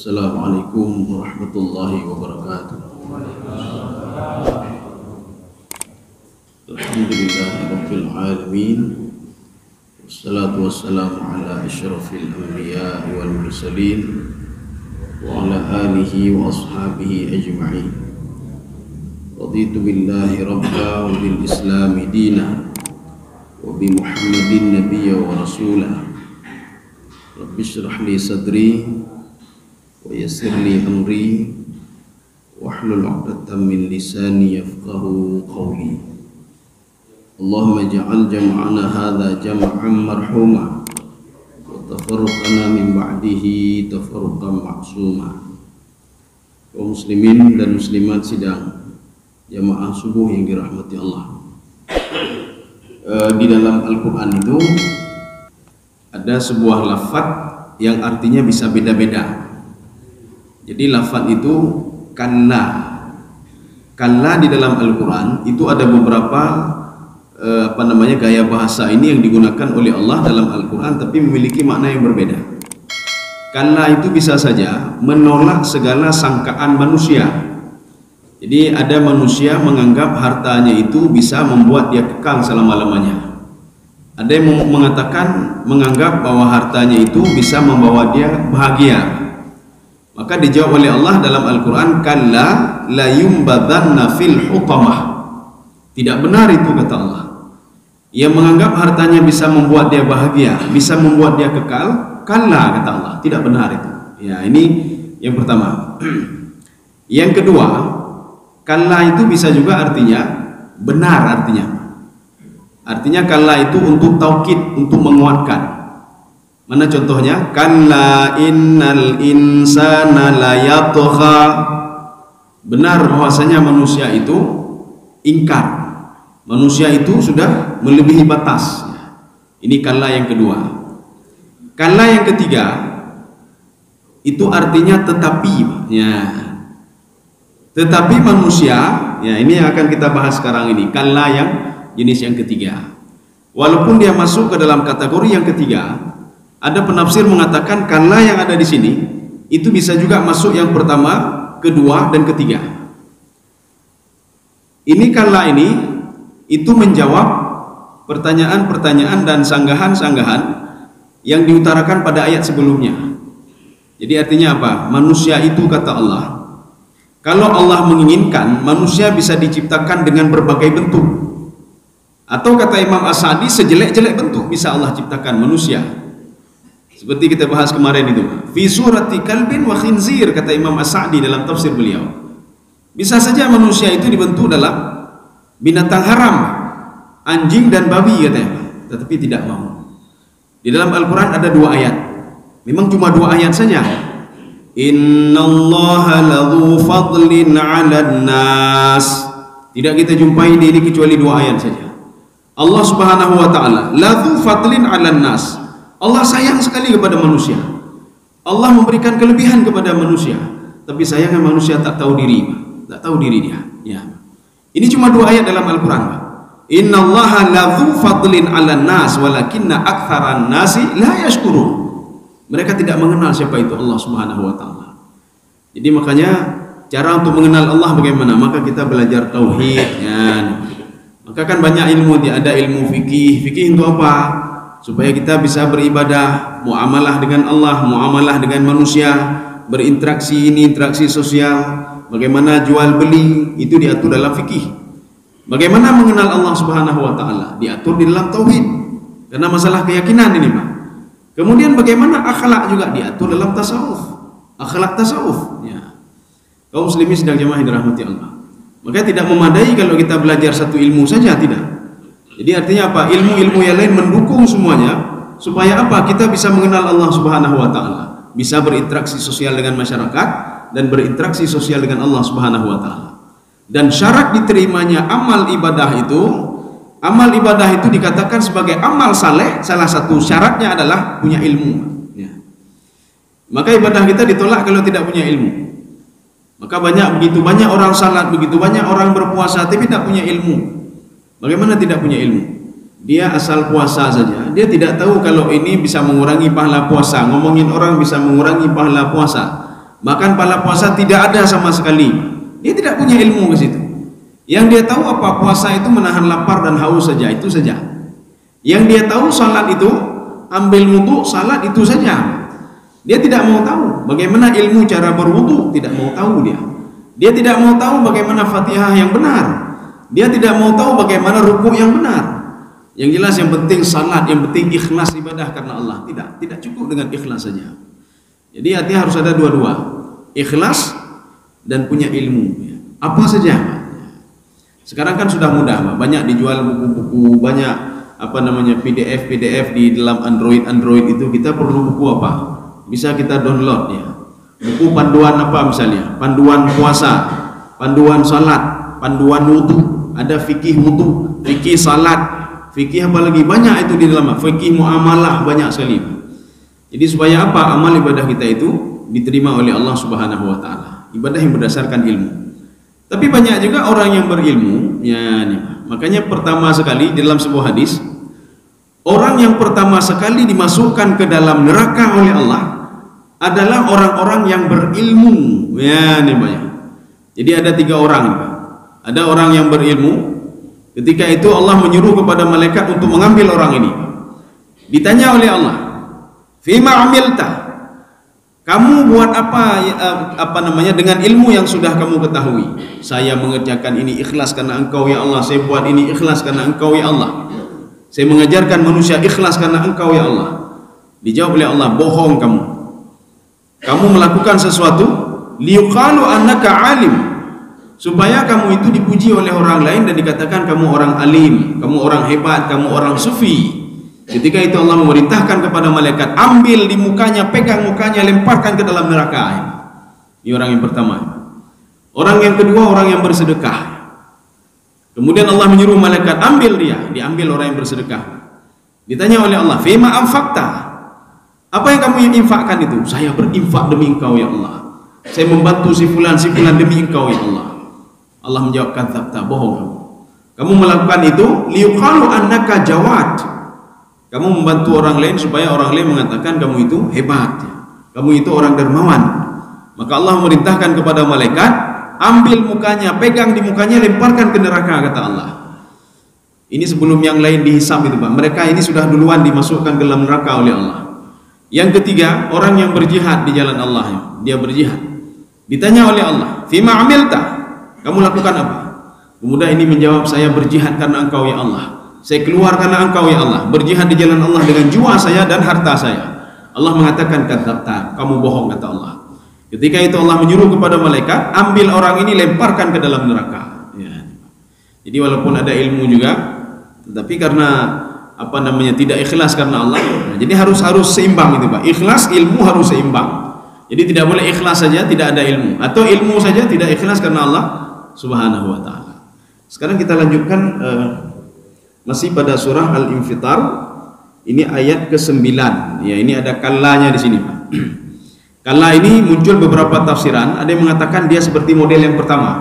Assalamualaikum warahmatullahi wabarakatuh. Alhamdulillahirabbil alamin. Wassalatu wassalamu ala asyrafil anbiya'i wal mursalin wa ala alihi wa ashabihi ajma'in. Raditu billahi rabba wa bil islami dina wa bi Muhammadin nabiyya wa rasulah. Rabbi shrah li sadri wa yassir li amri wahlul 'uqdatam min lisani yafqahu qawli. Allahumma ja'al jam'ana hadza jam'an marhuma wa tafarruqana min ba'dihi tafarruqan ma'suma. Kaum muslimin dan muslimat sidang jamaah subuh yang dirahmati Allah. Di dalam Al-Qur'an itu ada sebuah lafaz yang artinya bisa beda-beda. Jadi lafaz itu kalla. Kalla di dalam Al-Quran itu ada beberapa gaya bahasa ini yang digunakan oleh Allah dalam Al-Quran, tapi memiliki makna yang berbeda. Kalla itu bisa saja menolak segala sangkaan manusia. Jadi ada manusia menganggap hartanya itu bisa membuat dia kekal selama-lamanya. Ada yang menganggap bahwa hartanya itu bisa membawa dia bahagia. Maka dijawab oleh Allah dalam Al-Quran, kalla la yumbadanna fil hutamah. Tidak benar itu, kata Allah. Ia menganggap hartanya bisa membuat dia bahagia, bisa membuat dia kekal. Kalla, kata Allah, tidak benar itu. Ya, ini yang pertama. Yang kedua, kalla itu bisa juga artinya benar, artinya kalla itu untuk taukid, untuk menguatkan. Mana contohnya? Kalla innal insana layatgha. Benar bahwasanya manusia itu ingkar. Manusia itu sudah melebihi batas. Ini kalla yang kedua. Kalla yang ketiga itu artinya tetapi. Ya. Tetapi manusia, ya ini yang akan kita bahas sekarang ini. Kalla yang jenis yang ketiga. Walaupun dia masuk ke dalam kategori yang ketiga, ada penafsir mengatakan kalla yang ada di sini itu bisa juga masuk yang pertama, kedua, dan ketiga. Ini kalla ini itu menjawab pertanyaan-pertanyaan dan sanggahan-sanggahan yang diutarakan pada ayat sebelumnya. Jadi artinya apa? Manusia itu, kata Allah, kalau Allah menginginkan, manusia bisa diciptakan dengan berbagai bentuk. Atau kata Imam As-Sa'di, sejelek-jelek bentuk bisa Allah ciptakan manusia. Seperti kita bahas kemarin itu, fi surati kalbin wa khinzir, kata Imam As-Sa'di dalam tafsir beliau. Bisa saja manusia itu dibentuk dalam binatang haram, anjing dan babi, katanya, tetapi tidak mau. Di dalam Al-Quran ada dua ayat, memang cuma dua ayat saja. Innallaha ladzu fadlin 'alan nas. Tidak kita jumpai di ini kecuali dua ayat saja. Allah Subhanahu wa taala ladzu fadlin 'alan nas. Allah sayang sekali kepada manusia. Allah memberikan kelebihan kepada manusia, tapi sayangnya manusia tak tahu diri, tak tahu diri dia. Ya. Ini cuma dua ayat dalam Al-Quran. Innallaha ladzu fadlin 'alan nas walakinna aktsaran nasi la yashkurun. Mereka tidak mengenal siapa itu Allah Subhanahu wa taala. Jadi makanya cara untuk mengenal Allah bagaimana? Maka kita belajar tauhid, ya. Maka kan banyak ilmu, ada ilmu fikih. Fikih untuk apa? Supaya kita bisa beribadah, muamalah dengan Allah, muamalah dengan manusia, berinteraksi ini, interaksi sosial, bagaimana jual beli, itu diatur dalam fikih. Bagaimana mengenal Allah Subhanahu wa taala, diatur di dalam tauhid. Karena masalah keyakinan ini, Pak. Kemudian bagaimana akhlak juga diatur dalam tasawuf. Akhlak tasawuf, ya. Kaum muslimin sedang jamaah yang dirahmati Allah. Maka tidak memadai kalau kita belajar satu ilmu saja, tidak. Jadi artinya apa? Ilmu-ilmu yang lain mendukung semuanya supaya apa? Kita bisa mengenal Allah Subhanahu wa taala, bisa berinteraksi sosial dengan masyarakat dan berinteraksi sosial dengan Allah Subhanahu wa taala. Dan syarat diterimanya amal ibadah itu dikatakan sebagai amal saleh, salah satu syaratnya adalah punya ilmu. Ya. Maka ibadah kita ditolak kalau tidak punya ilmu. Maka begitu banyak orang salat, begitu banyak orang berpuasa tapi tidak punya ilmu. Bagaimana tidak punya ilmu? Dia asal puasa saja, dia tidak tahu kalau ini bisa mengurangi pahala puasa. Ngomongin orang bisa mengurangi pahala puasa. Bahkan pahala puasa tidak ada sama sekali. Dia tidak punya ilmu ke situ. Yang dia tahu apa? Puasa itu menahan lapar dan haus saja, itu saja. Yang dia tahu salat itu ambil wudu, salat itu saja. Dia tidak mau tahu bagaimana ilmu cara berwudu, tidak mau tahu dia. Dia tidak mau tahu bagaimana Fatihah yang benar. Dia tidak mau tahu bagaimana rukuk yang benar. Yang jelas yang penting salat, yang penting ikhlas ibadah karena Allah. Tidak cukup dengan ikhlas saja. Jadi artinya harus ada dua-dua, ikhlas dan punya ilmu. Apa saja. Sekarang kan sudah mudah, banyak dijual buku-buku, banyak PDF di dalam Android itu. Kita perlu buku apa? Bisa kita download ya. Buku panduan apa misalnya? Panduan puasa, panduan salat, panduan wudu, ada fikih wudu, fikih salat. Fikih apa lagi? Banyak itu di dalam. Fikih muamalah banyak sekali. Jadi supaya apa? Amal ibadah kita itu diterima oleh Allah Subhanahu wa taala. Ibadah yang berdasarkan ilmu. Tapi banyak juga orang yang berilmu, ya nih. Makanya pertama sekali dalam sebuah hadis, orang yang pertama sekali dimasukkan ke dalam neraka oleh Allah adalah orang-orang yang berilmu. Ya nih banyak. Jadi ada 3 orang. Ada orang yang berilmu. Ketika itu Allah menyuruh kepada malaikat untuk mengambil orang ini. Ditanya oleh Allah, "Fima amilta?" Kamu buat apa namanya dengan ilmu yang sudah kamu ketahui? Saya mengerjakan ini ikhlas karena Engkau ya Allah. Saya buat ini ikhlas karena Engkau ya Allah. Saya mengajarkan manusia ikhlas karena Engkau ya Allah. Dijawab oleh Allah, bohong kamu. Kamu melakukan sesuatu liyuqalu annaka alim, supaya kamu itu dipuji oleh orang lain dan dikatakan kamu orang alim, kamu orang hebat, kamu orang sufi. Ketika itu Allah memerintahkan kepada malaikat, ambil di mukanya, pegang mukanya, lemparkan ke dalam neraka. Ini orang yang pertama. Orang yang kedua, orang yang bersedekah. Kemudian Allah menyuruh malaikat, ambil dia, diambil orang yang bersedekah. Ditanya oleh Allah, fima anfaqta? Apa yang kamu infakkan itu? Saya berinfak demi Engkau ya Allah. Saya membantu si fulan demi Engkau ya Allah. Allah menjawab, kadzabta, bohong kamu. Kamu melakukan itu liyuqalu annaka jawad. Kamu membantu orang lain supaya orang lain mengatakan kamu itu hebat, kamu itu orang dermawan. Maka Allah memerintahkan kepada malaikat, ambil mukanya, pegang di mukanya, lemparkan ke neraka, kata Allah. Ini sebelum yang lain dihisab itu Pak. Mereka ini sudah duluan dimasukkan ke dalam neraka oleh Allah. Yang ketiga, orang yang berjihad di jalan Allah. Dia berjihad. Ditanya oleh Allah, fima amilta? Kamu lakukan apa? Kemudian ini menjawab, saya berjihad karena Engkau ya Allah. Saya keluar karena Engkau ya Allah. Berjihad di jalan Allah dengan jiwa saya dan harta saya. Allah mengatakan, kadzabta, kamu bohong, kata Allah. Ketika itu Allah menyuruh kepada malaikat, ambil orang ini, lemparkan ke dalam neraka. Ya. Jadi walaupun ada ilmu juga, tetapi karena tidak ikhlas karena Allah. Nah, jadi harus seimbang itu Pak. Ikhlas, ilmu harus seimbang. Jadi tidak boleh ikhlas saja tidak ada ilmu, atau ilmu saja tidak ikhlas karena Allah Subhanahu wa taala. Sekarang kita lanjutkan masih pada surah Al-Infitar. Ini ayat ke-9. Ya, ini ada kallanya di sini, Pak. Kalla ini muncul beberapa tafsiran. Ada yang mengatakan dia seperti model yang pertama.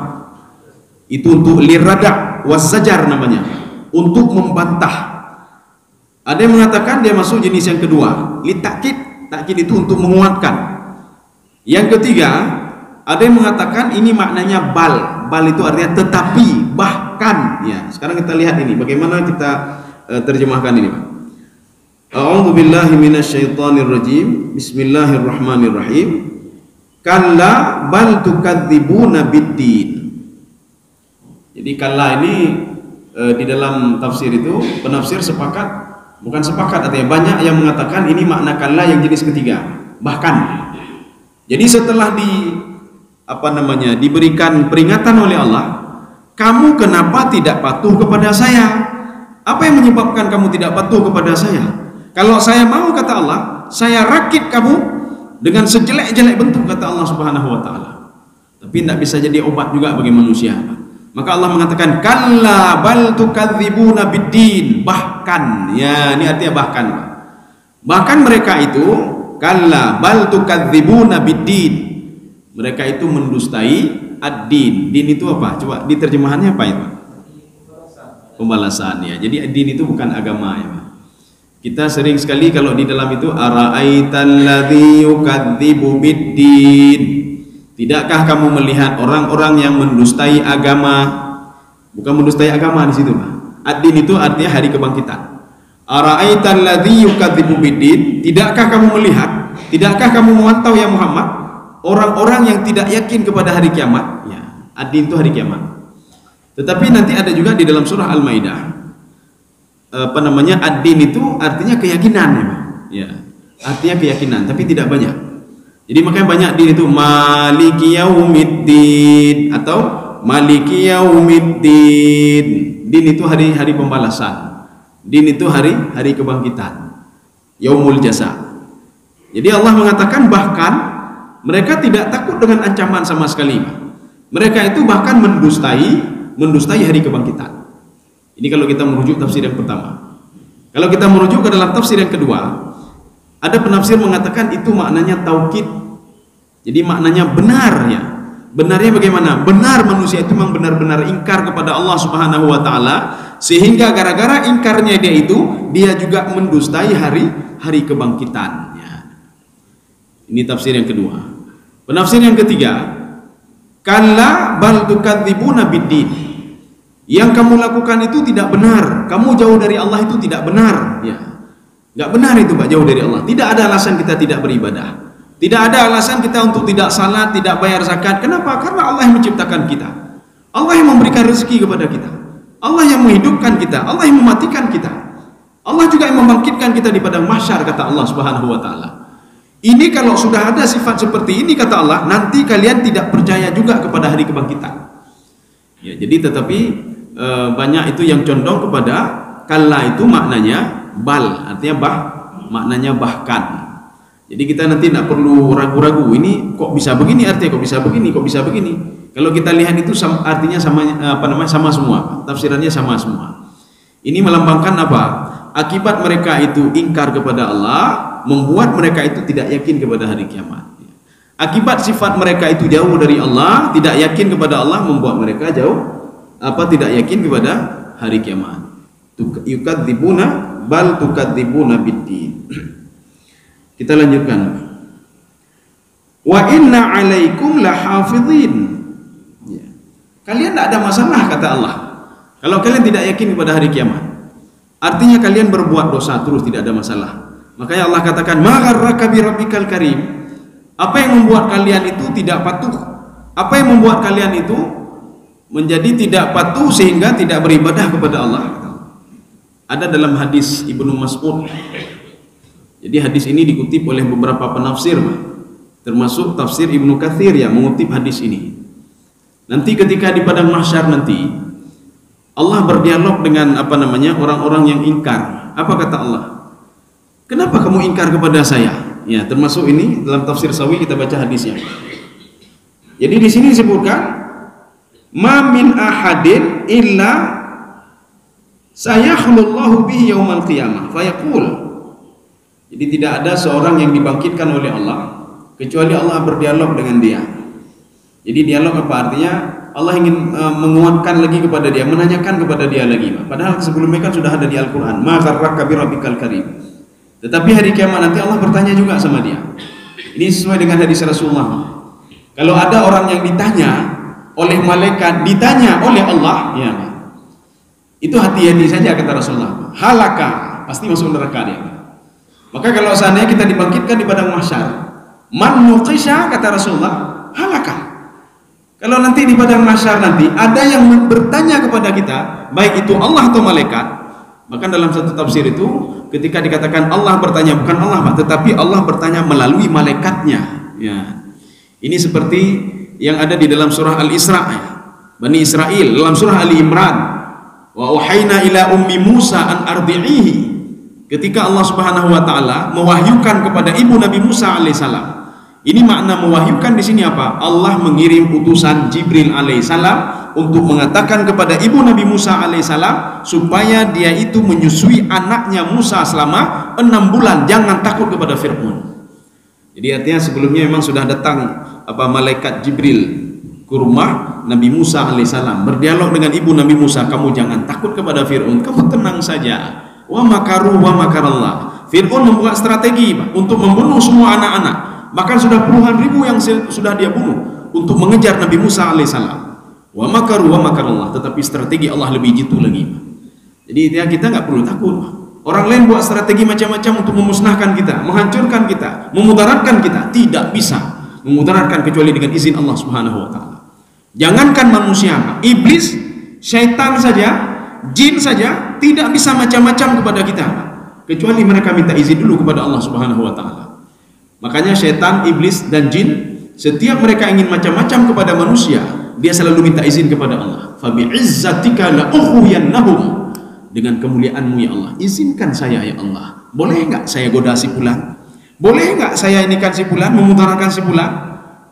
Itu untuk lirada waszajar namanya, untuk membantah. Ada yang mengatakan dia masuk jenis yang kedua, litakid. Takkid itu untuk menguatkan. Yang ketiga, ada yang mengatakan ini maknanya bal. Bal itu artinya tetapi, bahkan. Ya, sekarang kita lihat ini bagaimana kita terjemahkan ini, Pak. A'udzu billahi minasyaitonir rajim. Bismillahirrahmanirrahim. Kalla bal tukadzibuna biddin. Jadi kalla ini di dalam tafsir itu penafsir sepakat, bukan sepakat, artinya banyak yang mengatakan ini makna kalla yang jenis ketiga, bahkan. Jadi setelah diberikan peringatan oleh Allah, kamu kenapa tidak patuh kepada saya? Apa yang menyebabkan kamu tidak patuh kepada saya? Kalau saya mau, kata Allah, saya rakit kamu dengan sejelek-jelek bentuk, kata Allah Subhanahu wa taala. Tapi tidak bisa jadi obat juga bagi manusia. Maka Allah mengatakan kalla bal tukadzibuna biddin, bahkan. Ya, ini artinya bahkan. Bahkan mereka itu kalla bal tukadzibuna biddin. Mereka itu mendustai ad-din. Din itu apa? Coba diterjemahannya apa itu? Pembalasan, ya. Jadi ad-din itu bukan agama, ya. Kita sering sekali kalau di dalam itu ara'aital ladzi yukadzibu biddin. Tidakkah kamu melihat orang-orang yang mendustai agama? Bukan mendustai agama di situ, Pak. Ad-din itu artinya hari kebangkitan. Ara'aital ladzi yukadzibu biddin? Tidakkah kamu melihat? Tidakkah kamu memantau ya Muhammad orang-orang yang tidak yakin kepada hari kiamat? Ya, ad-din itu hari kiamat. Tetapi nanti ada juga di dalam surah Al-Maidah, ad-din itu artinya keyakinan, ya. Artinya keyakinan, tapi tidak banyak. Jadi makanya banyak din itu maliki yaumiddin atau maliki yaumiddin. Din itu hari pembalasan. Din itu hari kebangkitan. Yaumul jaza. Jadi Allah mengatakan bahkan mereka tidak takut dengan ancaman sama sekali. Mereka itu bahkan mendustai hari kebangkitan. Ini kalau kita merujuk tafsir yang pertama. Kalau kita merujuk ke dalam tafsir yang kedua, ada penafsir mengatakan itu maknanya taukid. Jadi maknanya benar, ya. Benarnya bagaimana? Benar manusia itu memang benar-benar ingkar kepada Allah Subhanahu wa taala, sehingga gara-gara ingkarnya dia juga mendustai hari kebangkitannya. Ini tafsir yang kedua. Penafsir yang ketiga, kalla bal tukadzibuna biddin. Yang kamu lakukan itu tidak benar. Kamu jauh dari Allah itu tidak benar, ya. Enggak benar itu, Pak, jauh dari Allah. Tidak ada alasan kita tidak beribadah. Tidak ada alasan kita untuk tidak salat, tidak bayar zakat. Kenapa? Karena Allah yang menciptakan kita. Allah yang memberikan rezeki kepada kita. Allah yang menghidupkan kita. Allah yang mematikan kita. Allah juga yang membangkitkan kita di padang mahsyar, kata Allah Subhanahu wa taala. Ini kalau sudah ada sifat seperti ini, kata Allah, nanti kalian tidak percaya juga kepada hari kebangkitan. Ya, jadi tetapi banyak itu yang condong kepada kalla itu maknanya bal, artinya maknanya bahkan. Jadi kita nanti tidak perlu ragu-ragu, ini kok bisa begini, artinya kok bisa begini, kok bisa begini. Kalau kita lihat itu artinya sama semua, tafsirannya sama semua. Ini melambangkan apa? Akibat mereka itu ingkar kepada Allah, membuat mereka itu tidak yakin kepada hari kiamat. Akibat sifat mereka itu jauh dari Allah, tidak yakin kepada Allah, membuat mereka tidak yakin kepada hari kiamat. Yukadzibuna bal tukadzibuna biddin. Kita lanjutkan. Wa inna 'alaikum lahafizin. Ya. Kalian tidak ada masalah, kata Allah. Kalau kalian tidak yakin kepada hari kiamat, artinya kalian berbuat dosa terus, tidak ada masalah. Makanya Allah katakan, "Ma gharraka bi rabbikal karim." Apa yang membuat kalian itu tidak patuh? Apa yang membuat kalian itu menjadi tidak patuh sehingga tidak beribadah kepada Allah? Ada dalam hadis Ibnu Mas'ud. Jadi hadis ini dikutip oleh beberapa penafsir, termasuk tafsir Ibnu Katsir yang mengutip hadis ini. Nanti ketika di padang mahsyar nanti Allah berdialog dengan orang-orang yang ingkar. Apa kata Allah? Kenapa kamu ingkar kepada saya? Ya, termasuk ini dalam tafsir Sawi kita baca hadisnya. Jadi di sini disebutkan ma min ahadin illa sayakhulullahu bihi yaumal qiyamah fayaqul. Jadi tidak ada seorang yang dibangkitkan oleh Allah kecuali Allah berdialog dengan dia. Jadi dialog apa artinya? Allah ingin menguatkan lagi kepada dia, menanyakan kepada dia lagi. Padahal sebelumnya kan sudah ada di Al-Quran. Ma gharraka bi rabbikal karim. Tetapi hari kiamat nanti Allah bertanya juga sama dia. Ini sesuai dengan hadis Rasulullah. Kalau ada orang yang ditanya oleh malaikat, ditanya oleh Allah, ya, itu hati-hati saja, kata Rasulullah. Halaka, pasti masuk neraka dia. Maka kalau seandainya kita dibangkitkan di padang mahsyar, man nuqisha, kata Rasulullah, halaka. Kalau nanti di padang mahsyar nanti ada yang bertanya kepada kita, baik itu Allah atau malaikat, maka dalam satu tafsir itu ketika dikatakan Allah bertanya, bukan Allah, tetapi Allah bertanya melalui malaikatnya. Ya. Ini seperti yang ada di dalam surah Al-Isra, Bani Israel, dalam surah Ali Imran, wa uhayna ila ummi Musa an ardi'ihi. Ketika Allah Subhanahu wa taala mewahyukan kepada ibu Nabi Musa alaihissalam. Ini makna mewahyukan di sini apa? Allah mengirim utusan Jibril alaihissalam untuk mengatakan kepada ibu Nabi Musa alaihissalam supaya dia itu menyusui anaknya Musa selama 6 bulan, jangan takut kepada Fir'aun. Jadi artinya sebelumnya memang sudah datang malaikat Jibril ke rumah Nabi Musa alaihissalam, berdialog dengan ibu Nabi Musa, kamu jangan takut kepada Fir'aun, kamu tenang saja. Wa makaru wa makarallah. Fir'aun membuat strategi untuk membunuh semua anak-anak. Bahkan sudah puluhan ribu yang sudah dia bunuh. untuk mengejar Nabi Musa alaihissalam. Wa makaru wa makarallah, tetapi strategi Allah lebih jitu lagi. Jadi ya, kita nggak perlu takut. Orang lain buat strategi macam-macam untuk memusnahkan kita, menghancurkan kita, memudaratkan kita, tidak bisa memudaratkan kecuali dengan izin Allah Subhanahu wa taala. Jangankan manusia, iblis, syaitan saja, jin saja tidak bisa macam-macam kepada kita kecuali mereka minta izin dulu kepada Allah Subhanahu wa taala. Makanya syaitan, iblis dan jin, setiap mereka ingin macam-macam kepada manusia, dia selalu minta izin kepada Allah. Fa bi'izzatika la ughwiyannahum, dengan kemuliaanmu ya Allah, izinkan saya ya Allah, boleh enggak saya goda si fulan? Boleh enggak saya inikan si fulan, memudaratkan si fulan?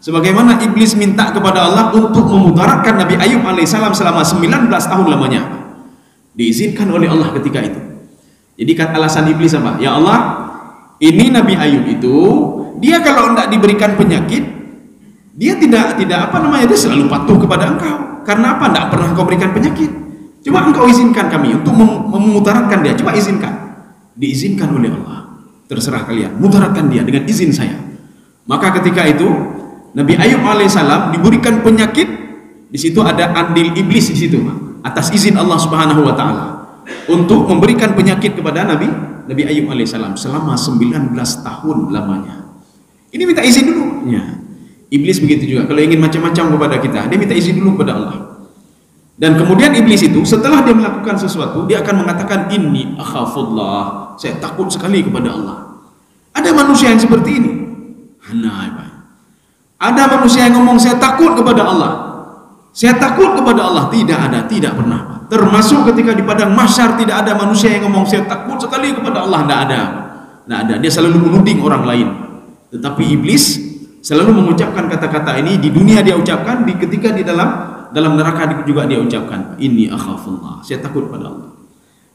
Sebagaimana iblis minta kepada Allah untuk memudaratkan Nabi Ayub alaihissalam selama 19 tahun lamanya, diizinkan oleh Allah ketika itu. Jadi kan alasan iblis apa? Ya Allah, ini Nabi Ayub itu, dia kalau tidak diberikan penyakit, dia tidak dia selalu patuh kepada engkau. Karena apa? Tidak pernah kau berikan penyakit. Coba engkau izinkan kami untuk memudaratkan dia. Coba izinkan. Diizinkan oleh Allah. Terserah kalian, mudaratkan dia dengan izin saya. Maka ketika itu Nabi Ayub alaihissalam diberikan penyakit. Di situ ada andil iblis di situ, atas izin Allah Subhanahu wa taala, untuk memberikan penyakit kepada Nabi Ayub alaihissalam selama 19 tahun lamanya. Ini minta izin dulu ya. Iblis begitu juga, kalau ingin macam-macam kepada kita, dia minta izin dulu kepada Allah. Dan kemudian iblis itu setelah dia melakukan sesuatu, dia akan mengatakan inni akhafullah, saya takut sekali kepada Allah. Ada manusia yang seperti ini. Ada manusia yang ngomong saya takut kepada Allah, saya takut kepada Allah. Tidak ada, tidak pernah. Termasuk ketika di padang mahsyar, tidak ada manusia yang ngomong saya takut sekali kepada Allah. Tidak ada, tidak ada. Dia selalu menuding orang lain. Tetapi iblis selalu mengucapkan kata-kata ini di dunia, dia ucapkan, ketika di dalam neraka juga dia ucapkan inni akhafullah, saya takut pada Allah.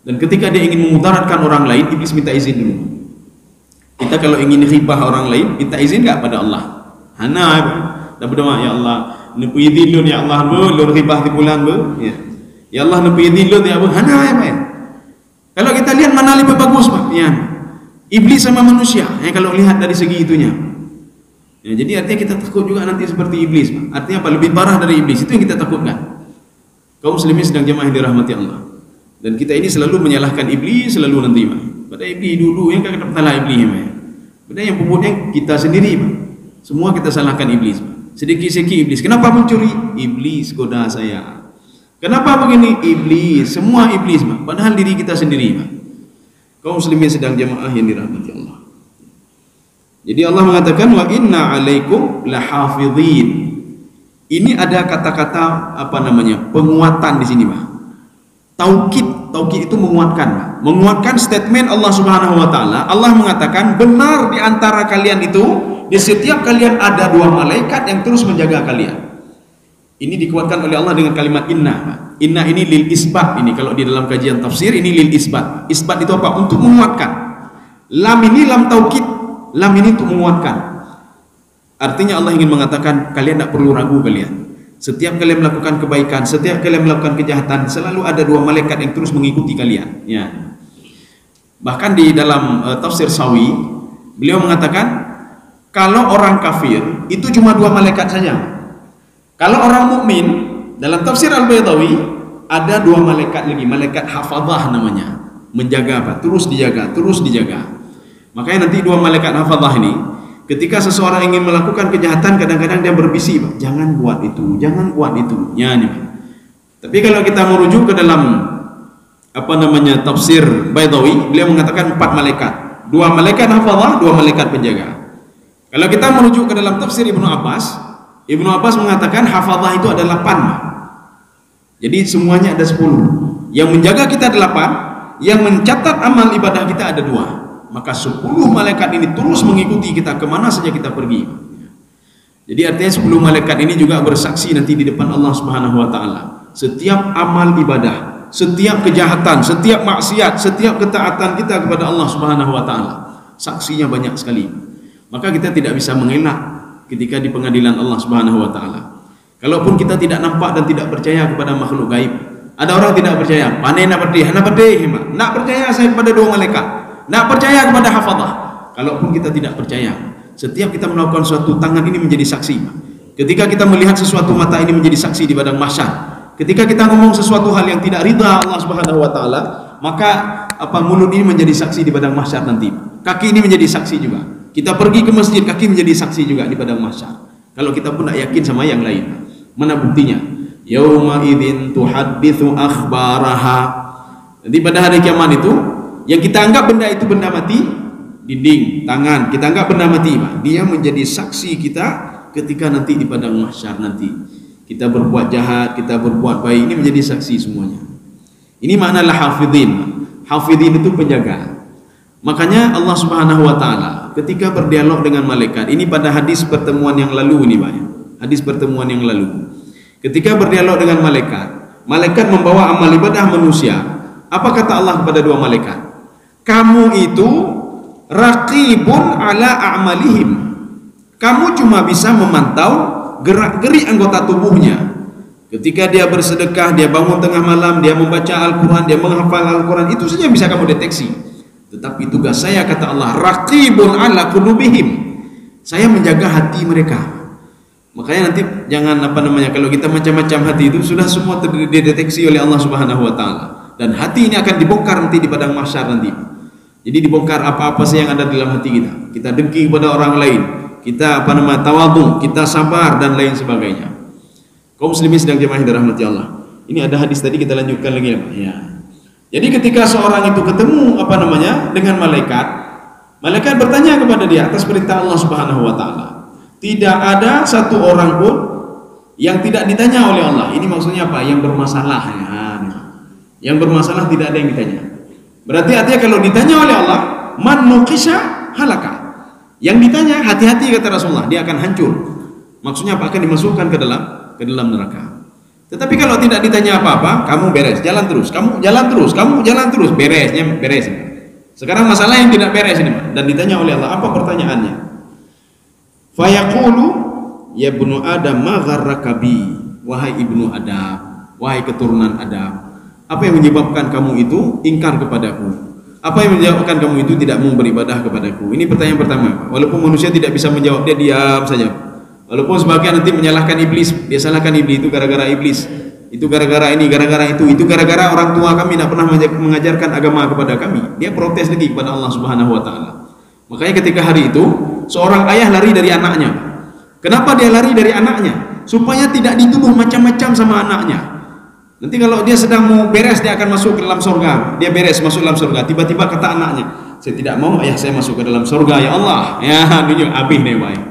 Dan ketika dia ingin memudaratkan orang lain, iblis minta izin dulu. Kita kalau ingin ghibah orang lain, minta izin enggak pada Allah? Hana dah berdoa, ya Allah nepu izin lu ya Allah lu ghibah di bulan bu ya. Ya Allah nepu izin lu ya bu. Hana ya. Kalau kita lihat mana lebih bagus Pak ya, iblis sama manusia ya, kalau lihat dari segi itunya ya, jadi artinya kita takut juga nanti seperti iblis Pak. Artinya apa? Lebih parah dari iblis, itu yang kita takutkan. Kaum muslimin sedang jemaah yang dirahmati Allah, dan kita ini selalu menyalahkan iblis, selalu nanti Pak. Pada iblis dulu yang kena salah iblis Pak. Padahal yang pembuatnya kita sendiri Pak. Semua kita salahkan iblis Pak. Sedikit-sedikit iblis, kenapa mencuri? Iblis goda saya. Kenapa begini? Iblis, semua iblis Pak. Padahal diri kita sendiri Pak. Kaum muslimin sedang jemaah yang dirahmati Allah. Jadi Allah mengatakan wa inna alaikum lahafidhin. Ini ada kata-kata penguatan di sini Pak. Taukid itu menguatkan Pak. Menguatkan statement Allah Subhanahu wa taala. Allah mengatakan benar di antara kalian itu, di setiap kalian ada 2 malaikat yang terus menjaga kalian. Ini dikuatkan oleh Allah dengan kalimat inna Pak. Inna ini lil isbat, ini kalau di dalam kajian tafsir ini lil isbat. Isbat itu apa? Untuk menguatkan. Lam ini lam taukid. Lam ini untuk menguatkan. Artinya Allah ingin mengatakan kalian tidak perlu ragu kalian. Setiap kalian melakukan kebaikan, setiap kalian melakukan kejahatan, selalu ada 2 malaikat yang terus mengikuti kalian. Ya. Bahkan di dalam tafsir Sawi, beliau mengatakan kalau orang kafir itu cuma 2 malaikat saja. Kalau orang mukmin, dalam tafsir Al-Baydawi ada 2 malaikat lagi, malaikat hafadzah namanya, menjaga apa? Terus dijaga, terus dijaga. Makanya nanti 2 malaikat hafadzah ini, ketika seseorang ingin melakukan kejahatan, kadang-kadang dia berbisik, jangan buat itu, jangan buat itu. Ya, nih. Tapi kalau kita merujuk ke dalam tafsir Baydawi, beliau mengatakan 4 malaikat, 2 malaikat hafadzah, 2 malaikat penjaga. Kalau kita merujuk ke dalam tafsir Ibnu Abbas mengatakan hafadzah itu ada 8. Jadi semuanya ada 10. Yang menjaga kita 8, yang mencatat amal ibadah kita ada 2. Maka 10 malaikat ini terus mengikuti kita kemana saja kita pergi. Jadi artinya 10 malaikat ini juga bersaksi nanti di depan Allah Subhanahu wa taala. Setiap amal ibadah, setiap kejahatan, setiap maksiat, setiap ketaatan kita kepada Allah Subhanahu wa taala, saksinya banyak sekali. Maka kita tidak bisa mengelak ketika di pengadilan Allah Subhanahu wa taala. Kalaupun kita tidak nampak dan tidak percaya kepada makhluk gaib. Ada orang tidak percaya, panen nak percaya saya kepada 2 malaikat. Nak percaya kepada hafadzah. Kalaupun kita tidak percaya, setiap kita melakukan suatu, tangan ini menjadi saksi. Ketika kita melihat sesuatu, mata ini menjadi saksi di padang mahsyar. Ketika kita ngomong sesuatu hal yang tidak ridha Allah Subhanahu wa taala, maka mulut ini menjadi saksi di padang mahsyar nanti. Kaki ini menjadi saksi juga. Kita pergi ke masjid, kaki menjadi saksi juga di padang mahsyar. Kalau kita pun tidak yakin sama yang lain. Mana buktinya? Yauma idzin tuhadditsu akhbaraha. Jadi pada hari kiamat itu, yang kita anggap benda itu benda mati, dinding, tangan, kita anggap benda mati, Pak. Dia menjadi saksi kita ketika nanti di padang mahsyar nanti. Kita berbuat jahat, kita berbuat baik, ini menjadi saksi semuanya. Ini maknalah hafidhin. Hafidhin itu penjaga. Makanya Allah Subhanahu wa taala ketika berdialog dengan malaikat, ini pada hadis pertemuan yang lalu ini, Pak. Hadis pertemuan yang lalu. Ketika berdialog dengan malaikat, malaikat membawa amal ibadah manusia. Apa kata Allah kepada dua malaikat? Kamu itu raqibun ala a'malihim. Kamu cuma bisa memantau gerak-gerik anggota tubuhnya. Ketika dia bersedekah, dia bangun tengah malam, dia membaca Al-Quran, dia menghafal Al-Quran, itu saja bisa kamu deteksi. Tetapi tugas saya, kata Allah, raqibun ala qulubihim. Saya menjaga hati mereka. Makanya nanti jangan kalau kita macam-macam hati itu sudah semua dideteksi oleh Allah Subhanahu wa taala. Dan hati ini akan dibongkar nanti di padang mahsyar nanti. Jadi dibongkar apa-apa saja yang ada dalam hati kita. Kita dengki kepada orang lain, kita tawadhu, kita sabar dan lain sebagainya. Kaum muslimin sedang jemaah yang dirahmati Allah. Ini ada hadis tadi, kita lanjutkan lagi ya. Jadi ketika seorang itu ketemu dengan malaikat, malaikat bertanya kepada dia atas perintah Allah Subhanahu wa taala. Tidak ada satu orang pun yang tidak ditanya oleh Allah. Ini maksudnya apa? Yang bermasalah ya. Yang bermasalah tidak ada yang ditanya. Berarti artinya kalau ditanya oleh Allah, man nuqisha halaka. Yang ditanya hati-hati, kata Rasulullah, dia akan hancur. Maksudnya apa? Akan dimasukkan ke dalam neraka. Tetapi kalau tidak ditanya apa-apa, kamu beres, jalan terus, kamu jalan terus, kamu jalan terus, beresnya beres. Sekarang masalah yang tidak beres ini, dan ditanya oleh Allah, apa pertanyaannya? Fayaqulu ya ibnu Adam ma gharraka bi, wahai ibnu Adam, wahai keturunan Adam, apa yang menyebabkan kamu itu ingkar kepadaku? Apa yang menyebabkan kamu itu tidak mau beribadah kepadaku? Ini pertanyaan pertama. Walaupun manusia tidak bisa menjawab, dia diam saja. Walaupun sebagian nanti menyalahkan iblis, dia salahkan iblis, itu gara-gara iblis, itu gara-gara ini, gara-gara itu gara-gara orang tua kami tidak pernah mengajarkan agama kepada kami. Dia protes lagi kepada Allah Subhanahu wa taala. Makanya ketika hari itu, seorang ayah lari dari anaknya. Kenapa dia lari dari anaknya? Supaya tidak dituduh macam-macam sama anaknya. Nanti kalau dia sedang mau beres, dia akan masuk ke dalam surga. Dia beres masuk dalam surga. Tiba-tiba kata anaknya, saya tidak mau ayah saya masuk ke dalam surga, ya Allah. Ya, dia habis nih, baik.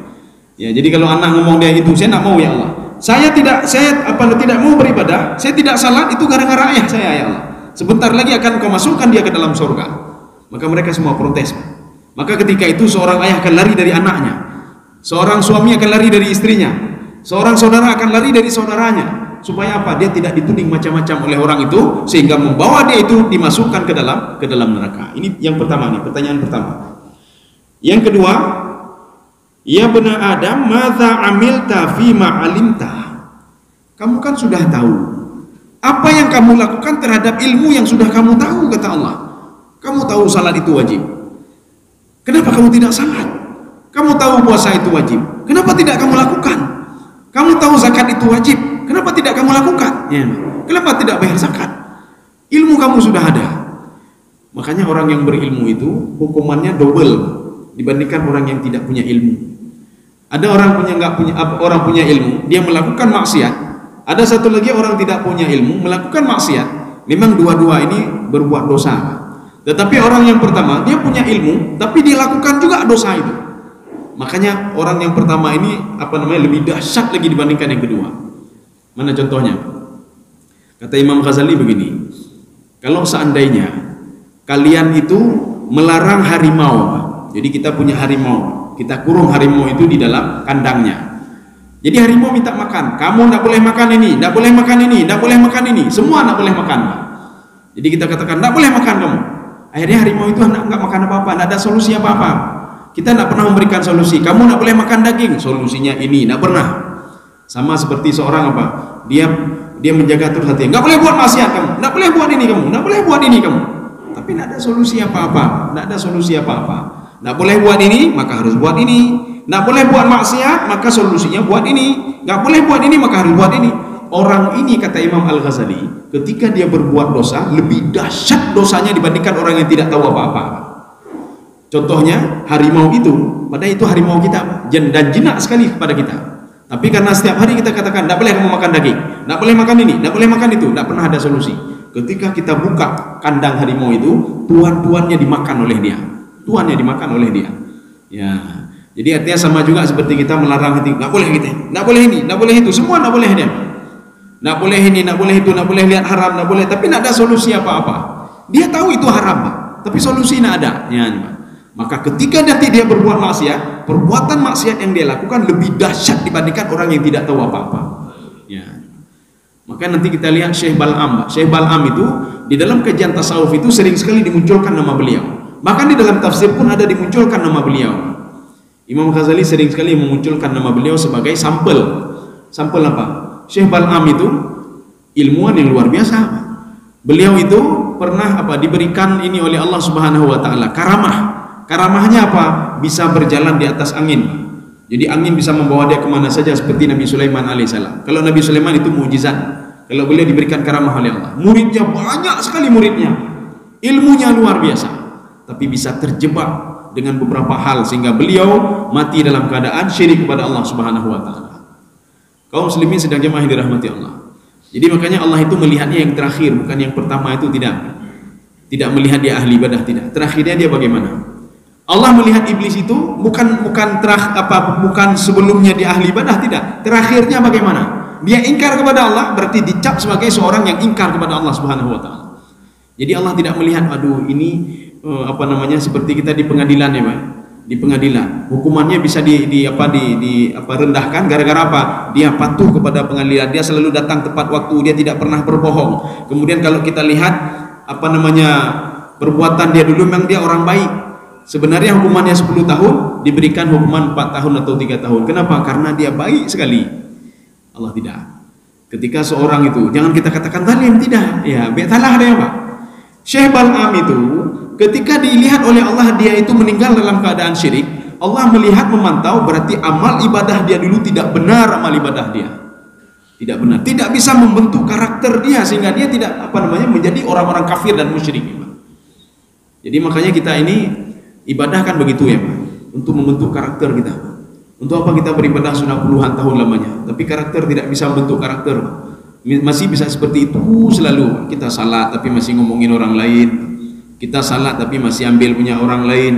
Ya, jadi kalau anak ngomong dia itu, saya tidak mau ya Allah. Saya tidak mau beribadah, saya tidak salat, itu gara-gara ayah saya ya Allah. Sebentar lagi akan kau masukkan dia ke dalam surga. Maka mereka semua protes. Maka ketika itu seorang ayah akan lari dari anaknya, seorang suami akan lari dari istrinya, seorang saudara akan lari dari saudaranya. Supaya apa? Dia tidak dituding macam-macam oleh orang itu, sehingga membawa dia itu dimasukkan ke dalam neraka. Ini yang pertama nih, pertanyaan pertama. Yang kedua, ya bena Adam, madza amilta fima alimta. Kamu kan sudah tahu apa yang kamu lakukan terhadap ilmu yang sudah kamu tahu, kata Allah. Kamu tahu salat itu wajib. Kenapa kamu tidak salat? Kamu tahu puasa itu wajib. Kenapa tidak kamu lakukan? Kamu tahu zakat itu wajib. Kenapa tidak kamu lakukan? Ya. Kenapa tidak bayar zakat? Ilmu kamu sudah ada. Makanya orang yang berilmu itu hukumannya double dibandingkan orang yang tidak punya ilmu. Ada orang punya ilmu, dia melakukan maksiat. Ada satu lagi orang tidak punya ilmu, melakukan maksiat. Memang dua-dua ini berbuat dosa. Tetapi orang yang pertama, dia punya ilmu, tapi dia lakukan juga dosa itu. Makanya orang yang pertama ini lebih dahsyat lagi dibandingkan yang kedua. Mana contohnya? Kata Imam Ghazali begini, kalau seandainya kalian itu melarang harimau, jadi kita punya harimau, kita kurung harimau itu di dalam kandangnya. Jadi harimau minta makan, kamu tidak boleh makan ini, tidak boleh makan ini, tidak boleh makan ini, semua tidak boleh makan. Jadi kita katakan tidak boleh makan kamu. Akhirnya harimau itu tidak makan apa-apa, tidak ada solusi apa-apa. Kita tidak pernah memberikan solusi. Kamu tidak boleh makan daging, solusinya ini, tidak pernah. Sama seperti seorang dia menjaga terus hati, nggak boleh buat maksiat kamu, nggak boleh buat ini kamu, nggak boleh buat ini kamu. Tapi tidak ada solusi apa-apa, tidak ada solusi apa-apa. Nggak boleh buat ini, maka harus buat ini. nggak boleh buat maksiat, maka solusinya buat ini. Nggak boleh buat ini, maka harus buat ini. Orang ini, kata Imam Al-Ghazali, ketika dia berbuat dosa, lebih dahsyat dosanya dibandingkan orang yang tidak tahu apa-apa. Contohnya harimau itu, padahal itu harimau kita dan jinak sekali kepada kita. Tapi karena setiap hari kita katakan, tidak boleh kamu makan daging, tidak boleh makan ini, tidak boleh makan itu, tidak pernah ada solusi. Ketika kita buka kandang harimau itu, tuan-tuannya dimakan oleh dia, tuannya dimakan oleh dia. Ya, jadi artinya sama juga seperti kita melarang hati, tidak boleh gitu, tidak boleh ini, tidak boleh itu, semua tidak boleh dia. Tidak boleh ini, tidak boleh itu, tidak boleh lihat haram, tidak boleh, tapi tidak ada solusi apa-apa. Dia tahu itu haram, tapi solusi tidak ada. Ya, maka ketika nanti dia berbuat maksiat, perbuatan maksiat yang dia lakukan lebih dahsyat dibandingkan orang yang tidak tahu apa-apa. Ya. Maka nanti kita lihat Syekh Bal'am. Syekh Bal'am itu di dalam kajian tasawuf itu sering sekali dimunculkan nama beliau. Bahkan di dalam tafsir pun ada dimunculkan nama beliau. Imam Ghazali sering sekali memunculkan nama beliau sebagai sampel. Sampel apa? Syekh Bal'am itu ilmuwan yang luar biasa. Beliau itu pernah diberikan ini oleh Allah Subhanahu wa taala, karamah. Karamahnya apa? Bisa berjalan di atas angin. Jadi angin bisa membawa dia kemana saja seperti Nabi Sulaiman alaihissalam. Kalau Nabi Sulaiman itu mukjizat. Kalau beliau diberikan karamah oleh Allah, muridnya banyak sekali muridnya, ilmunya luar biasa, tapi bisa terjebak dengan beberapa hal sehingga beliau mati dalam keadaan syirik kepada Allah Subhanahu wa taala. Kaum muslimin sedang jemaah yang dirahmati Allah. Jadi makanya Allah itu melihatnya yang terakhir, bukan yang pertama itu tidak. Tidak melihat dia ahli ibadah, tidak. Terakhirnya dia bagaimana? Allah melihat iblis itu bukan sebelumnya dia ahli ibadah, tidak. Terakhirnya bagaimana? Dia ingkar kepada Allah, berarti dicap sebagai seorang yang ingkar kepada Allah Subhanahu wa taala. Jadi Allah tidak melihat, aduh ini seperti kita di pengadilan ya, Pak. Di pengadilan, hukumannya bisa rendahkan gara-gara apa? Dia patuh kepada pengadilan, dia selalu datang tepat waktu, dia tidak pernah berbohong. Kemudian kalau kita lihat perbuatan dia dulu, memang dia orang baik. Sebenarnya hukumannya 10 tahun, diberikan hukuman 4 tahun atau 3 tahun. Kenapa? Karena dia baik sekali. Allah tidak. Ketika seorang itu, jangan kita katakan zalim, tidak. Ya, betalah ada apa? Syekh Bal'am itu, ketika dilihat oleh Allah dia itu meninggal dalam keadaan syirik, Allah melihat, memantau, berarti amal ibadah dia dulu tidak benar, amal ibadah dia. Tidak benar. Tidak bisa membentuk karakter dia sehingga dia tidak menjadi orang-orang kafir dan musyrik. Jadi makanya kita ini ibadah kan begitu ya Pak, untuk membentuk karakter kita. Untuk apa kita beribadah sudah puluhan tahun lamanya, tapi karakter tidak bisa membentuk karakter. Masih bisa seperti itu selalu. Kita salat tapi masih ngomongin orang lain. Kita salat tapi masih ambil punya orang lain.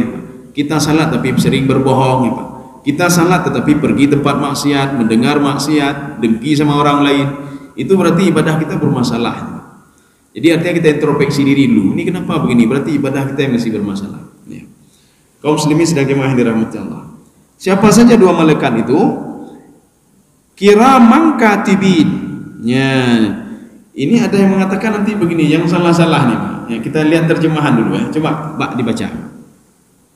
Kita salat tapi sering berbohong ya Pak. Kita salat tetapi pergi tempat maksiat, mendengar maksiat, dengki sama orang lain. Itu berarti ibadah kita bermasalah. Jadi artinya kita introspeksi diri dulu. Ini kenapa begini? Berarti ibadah kita yang masih bermasalah. Ya. Kaum muslimin sedang jemaah yang dirahmati Allah. Siapa saja dua malaikat itu? Kiraman katibin. Ya. Ini ada yang mengatakan nanti begini, yang salah-salah nih Pak. Ya, kita lihat terjemahan dulu ya. Coba Pak dibaca.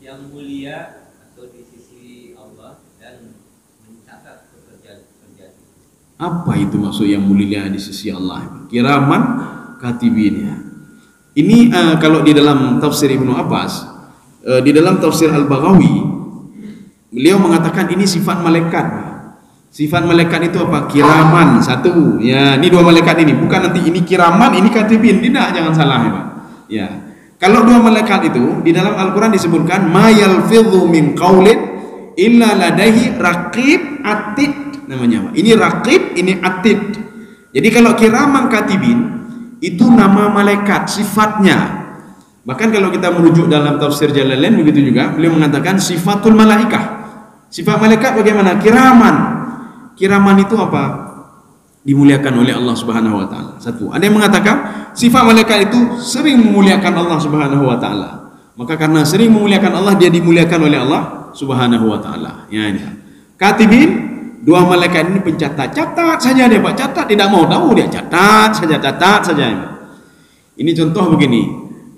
Yang mulia atau di sisi Allah dan mencatat pekerjaan-pekerjaan. Apa itu maksud yang mulia di sisi Allah? Kiraman katibin ya. Ini kalau di dalam tafsir Ibnu Abbas, di dalam tafsir Al-Baghawi, beliau mengatakan ini sifat malaikat. Sifat malaikat itu apa? Kiraman, satu. Ya, ini dua malaikat ini. Bukan nanti ini kiraman, ini katibin. Tidak, jangan salah ya Pak. Ya. Kalau dua malaikat itu di dalam Al-Qur'an disebutkan ma yalfidhu min qaulin illa ladaihi raqib atid namanya Pak. Ini raqib, ini atid. Jadi kalau kiraman katibin itu nama malaikat, sifatnya. Bahkan kalau kita merujuk dalam tafsir Jalalain begitu juga, beliau mengatakan sifatul malaikah. Sifat malaikat bagaimana? Kiraman. Kiraman itu apa? Dimuliakan oleh Allah Subhanahu wa taala. Satu. Ada yang mengatakan sifat malaikat itu sering memuliakan Allah Subhanahu wa taala. Maka karena sering memuliakan Allah, dia dimuliakan oleh Allah Subhanahu wa taala. Ya ini. Katibin, dua malaikat ini pencatat. Catat saja dia Pak, catat, tidak mau tahu dia, catat saja. Ini contoh begini.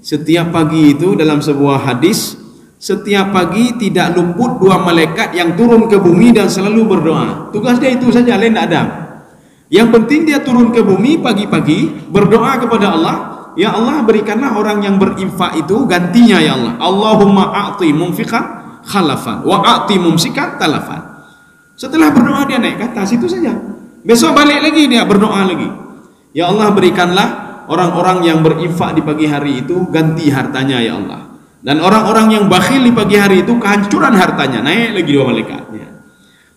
Setiap pagi itu dalam sebuah hadis, setiap pagi tidak luput dua malaikat yang turun ke bumi dan selalu berdoa. Tugas dia itu saja, lain tidak ada. Yang penting dia turun ke bumi pagi-pagi berdoa kepada Allah, ya Allah berikanlah orang yang berinfak itu gantinya ya Allah. Allahumma a'ti munfiqan khalafan wa a'ti mumsikan talafan. Setelah berdoa dia naik ke atas, itu saja. Besok balik lagi dia berdoa lagi. Ya Allah, berikanlah orang-orang yang berinfak di pagi hari itu ganti hartanya ya Allah. Dan orang-orang yang bakhil di pagi hari itu kehancuran hartanya. Naik lagi dua malaikat. Ya.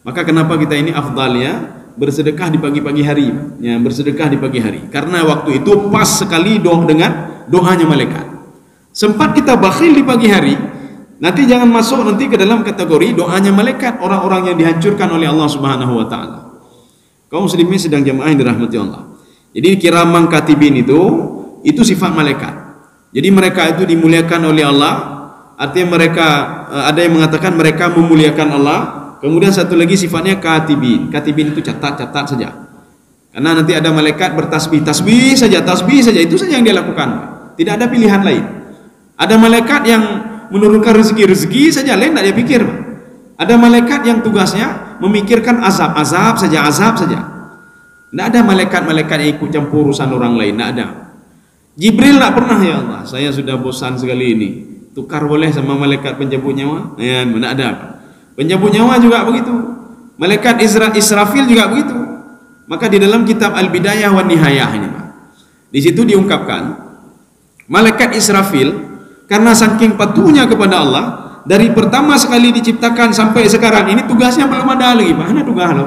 Maka kenapa kita ini afdal ya bersedekah di pagi-pagi hari, ya, bersedekah di pagi hari. Karena waktu itu pas sekali dengan doanya malaikat. Sempat kita bakhil di pagi hari, nanti jangan masuk nanti ke dalam kategori doanya malaikat, orang-orang yang dihancurkan oleh Allah Subhanahu wa taala. Kaum muslimin sedang jamaah yang dirahmati Allah. Jadi kiramang katibin itu sifat malaikat. Jadi mereka itu dimuliakan oleh Allah. Artinya mereka ada yang mengatakan mereka memuliakan Allah. Kemudian satu lagi sifatnya katibin. Katibin itu catat-catat saja. Karena nanti ada malaikat bertasbih, tasbih saja, itu saja yang dia lakukan. Tidak ada pilihan lain. Ada malaikat yang menurunkan rezeki saja, lain tidak dia pikir. Ada malaikat yang tugasnya memikirkan azab saja. Tidak ada malaikat-malaikat yang ikut campur urusan orang lain, tidak ada. Jibril tidak pernah, ya Allah, saya sudah bosan sekali ini. Tukar boleh sama malaikat pencabut nyawa? Ya, tidak ada. Pencabut nyawa juga begitu. Malaikat Israfil juga begitu. Maka di dalam kitab Al-Bidayah wa Nihayah ini, di situ diungkapkan malaikat Israfil karena saking patuhnya kepada Allah, dari pertama sekali diciptakan sampai sekarang ini tugasnya belum ada lagi. Mana tugas lo?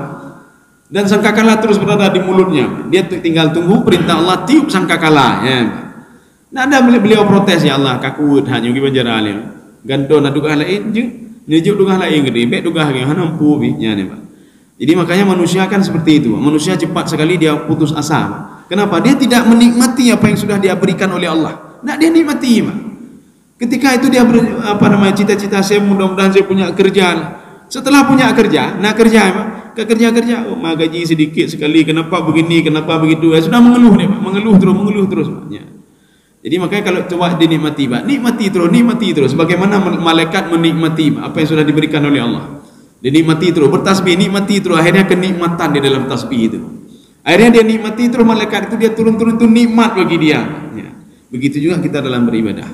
Dan sangkakala terus berada di mulutnya. Dia tinggal tunggu perintah Allah, tiup sangkakala. Ya. Nah, ada beliau protes, ya Allah, kakut hanya gimana jarane. Ganto na tugas lain je. Nyejuk tugas lain gede, bek tugas yang hanampu binya nih, Pak. Jadi makanya manusia kan seperti itu. Manusia cepat sekali dia putus asa. Kenapa? Dia tidak menikmati apa yang sudah dia berikan oleh Allah. Nah, dia nikmati, Pak. Ketika itu dia cita-cita saya mudah-mudahan saya punya kerjaan. Setelah punya kerja, nak kerja, Pak. Kerja, oh, gaji sedikit sekali, kenapa begini, kenapa begitu, ya, sudah mengeluh nih, Pak. mengeluh terus, Pak. Ya. Jadi makanya kalau coba dinikmati, Pak, nikmati terus, bagaimana malaikat menikmati apa yang sudah diberikan oleh Allah. Dinikmati terus, bertasbih, nikmati terus, akhirnya kenikmatan di dalam tasbih itu. Akhirnya dia nikmati terus, malaikat itu dia turun-turun itu nikmat bagi dia. Ya. Begitu juga kita dalam beribadah.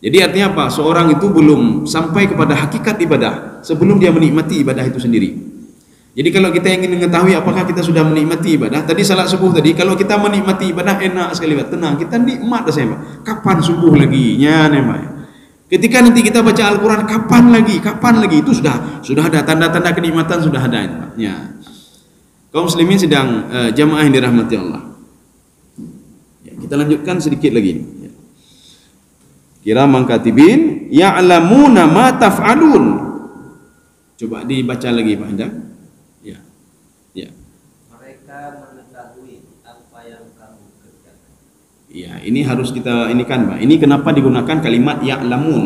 Jadi artinya apa? Seorang itu belum sampai kepada hakikat ibadah sebelum dia menikmati ibadah itu sendiri. Jadi kalau kita ingin mengetahui apakah kita sudah menikmati ibadah, tadi salat subuh tadi, kalau kita menikmati ibadah enak sekali, Pak, tenang, kita nikmat rasanya, Pak. Kapan subuh lagi? Ya, Pak. Ketika nanti kita baca Al-Quran, kapan lagi? Itu sudah ada tanda-tanda kenikmatan, sudah ada, Pak. Ya. Kaum muslimin sedang jamaah yang dirahmati Allah. Ya, kita lanjutkan sedikit lagi. Ya. Kiramang katibin ya'lamuna ma taf'alun. Coba dibaca lagi, Pak Anda. Ya. Mereka mengetahui apa yang kamu kerjakan. Ya, ini harus kita kan, Pak. Ini kenapa digunakan kalimat ya'lamun.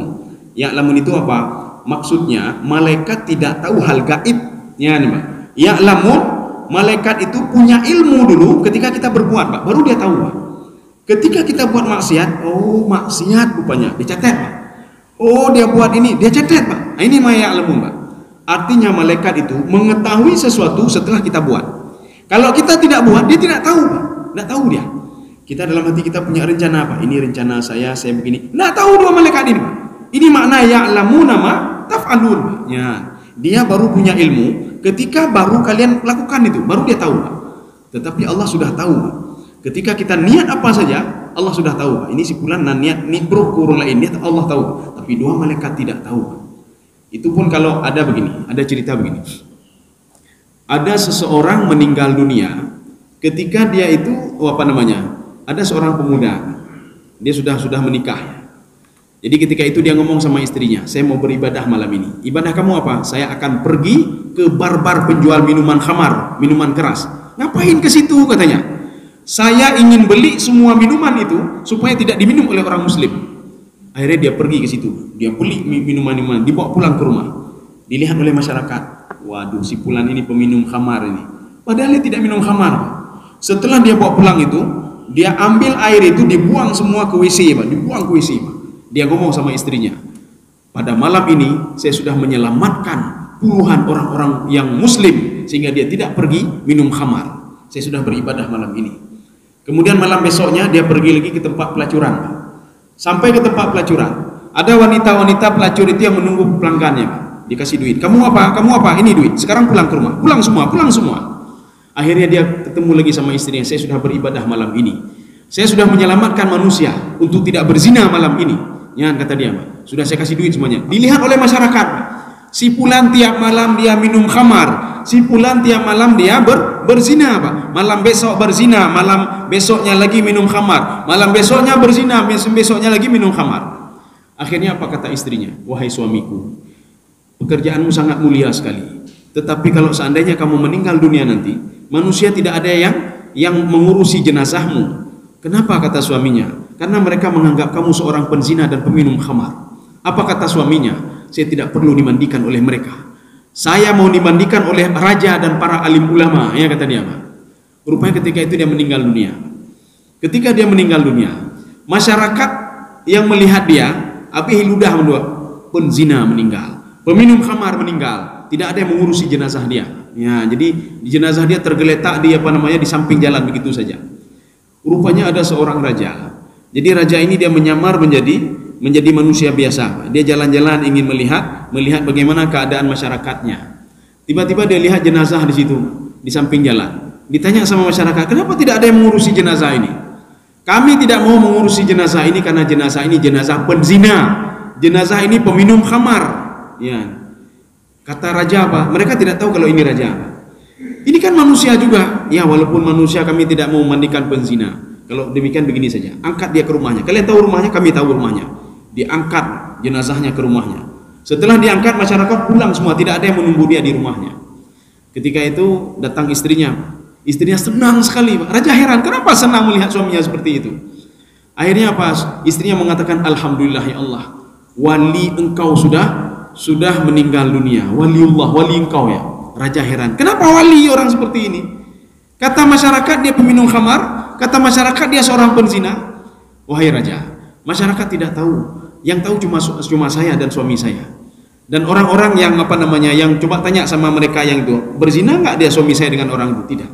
Ya'lamun itu apa? Maksudnya malaikat tidak tahu hal gaib. Ya, nih, Pak. Ya'lamun, malaikat itu punya ilmu dulu ketika kita berbuat, Pak. Baru dia tahu, Pak. Ketika kita buat maksiat, oh maksiat rupanya, dicatat, Pak. Oh dia buat ini, dia catat, Pak. Nah, ini ya'lamun, Pak. Artinya malaikat itu mengetahui sesuatu setelah kita buat. Kalau kita tidak buat, dia tidak tahu, Pak. Tidak tahu dia. Kita dalam hati kita punya rencana, Pak. Ini rencana saya begini. Tidak tahu dua malaikat ini, Pak. Ini makna ya'lamuna ma taf'alun. Ya, dia baru punya ilmu ketika baru kalian lakukan itu, baru dia tahu, Pak. Tetapi Allah sudah tahu, Pak. Ketika kita niat apa saja, Allah sudah tahu, Pak. Ini si fulan niat nibruk kurung lain, niat Allah tahu, Pak. Tapi dua malaikat tidak tahu, Pak. Itu pun kalau ada begini, ada cerita begini. Ada seseorang meninggal dunia ketika dia itu ada seorang pemuda. Dia sudah menikah. Jadi ketika itu dia ngomong sama istrinya, "Saya mau beribadah malam ini. Ibadah kamu apa? Saya akan pergi ke bar-bar penjual minuman khamar, minuman keras." "Ngapain ke situ?" katanya. "Saya ingin beli semua minuman itu supaya tidak diminum oleh orang muslim." Akhirnya dia pergi ke situ, dia beli minuman-minuman, dibawa pulang ke rumah. Dilihat oleh masyarakat, waduh si fulan ini peminum khamar ini. Padahal dia tidak minum khamar. Setelah dia bawa pulang itu, dia ambil air itu, dibuang semua ke WC, Pak. Dibuang ke WC, Pak. Dia ngomong sama istrinya, "Pada malam ini saya sudah menyelamatkan puluhan orang-orang yang muslim sehingga dia tidak pergi minum khamar. Saya sudah beribadah malam ini." Kemudian malam besoknya dia pergi lagi ke tempat pelacuran. Sampai ke tempat pelacuran, ada wanita-wanita pelacur itu yang menunggu pelanggannya, Pak. dikasih duit. Kamu apa? Kamu apa? Ini duit. Sekarang pulang ke rumah. Pulang semua, pulang semua. Akhirnya dia ketemu lagi sama istrinya. Saya sudah beribadah malam ini. Saya sudah menyelamatkan manusia untuk tidak berzina malam ini. Ya, kata dia, sudah saya kasih duit semuanya. Dilihat oleh masyarakat. Si fulan tiap malam dia minum khamar. Si fulan tiap malam dia berzina, Pak. Malam besok berzina, malam besoknya lagi minum khamar. Malam besoknya berzina, besoknya lagi minum khamar. Akhirnya apa kata istrinya? Wahai suamiku, pekerjaanmu sangat mulia sekali. Tetapi kalau seandainya kamu meninggal dunia nanti, manusia tidak ada yang mengurusi jenazahmu. Kenapa kata suaminya? Karena mereka menganggap kamu seorang penzina dan peminum khamar. Apa kata suaminya? Saya tidak perlu dimandikan oleh mereka. Saya mau dimandikan oleh raja dan para alim ulama. Ya, kata dia, Pak. Rupanya ketika itu dia meninggal dunia. Ketika dia meninggal dunia, masyarakat yang melihat dia, api ludah mendua, penzina meninggal, peminum khamar meninggal, tidak ada yang mengurusi jenazah dia. Ya, jadi jenazah dia tergeletak di di samping jalan begitu saja. Rupanya ada seorang raja. Jadi raja ini dia menyamar menjadi manusia biasa. Dia jalan-jalan ingin melihat bagaimana keadaan masyarakatnya. Tiba-tiba dia lihat jenazah di situ di samping jalan. Ditanya sama masyarakat, kenapa tidak ada yang mengurusi jenazah ini? Kami tidak mau mengurusi jenazah ini karena jenazah ini jenazah penzina. Jenazah ini peminum khamar. Ya. Kata raja apa? Mereka tidak tahu kalau ini raja. Ini kan manusia juga. Ya, walaupun manusia kami tidak mau memandikan penzina. Kalau demikian begini saja. Angkat dia ke rumahnya. Kalian tahu rumahnya, kami tahu rumahnya. Diangkat jenazahnya ke rumahnya. Setelah diangkat, masyarakat pulang semua. Tidak ada yang menunggu dia di rumahnya. Ketika itu datang istrinya. Istrinya senang sekali. Raja heran, kenapa senang melihat suaminya seperti itu? Akhirnya apa? Istrinya mengatakan, alhamdulillah ya Allah, wali engkau sudah meninggal dunia. Waliullah, wali engkau ya. Raja heran, kenapa wali orang seperti ini? Kata masyarakat dia peminum khamar, kata masyarakat dia seorang penzina. Wahai raja, masyarakat tidak tahu. Yang tahu cuma saya dan suami saya. Dan orang-orang yang yang coba tanya sama mereka yang itu, berzina enggak dia suami saya dengan orang itu? Tidak.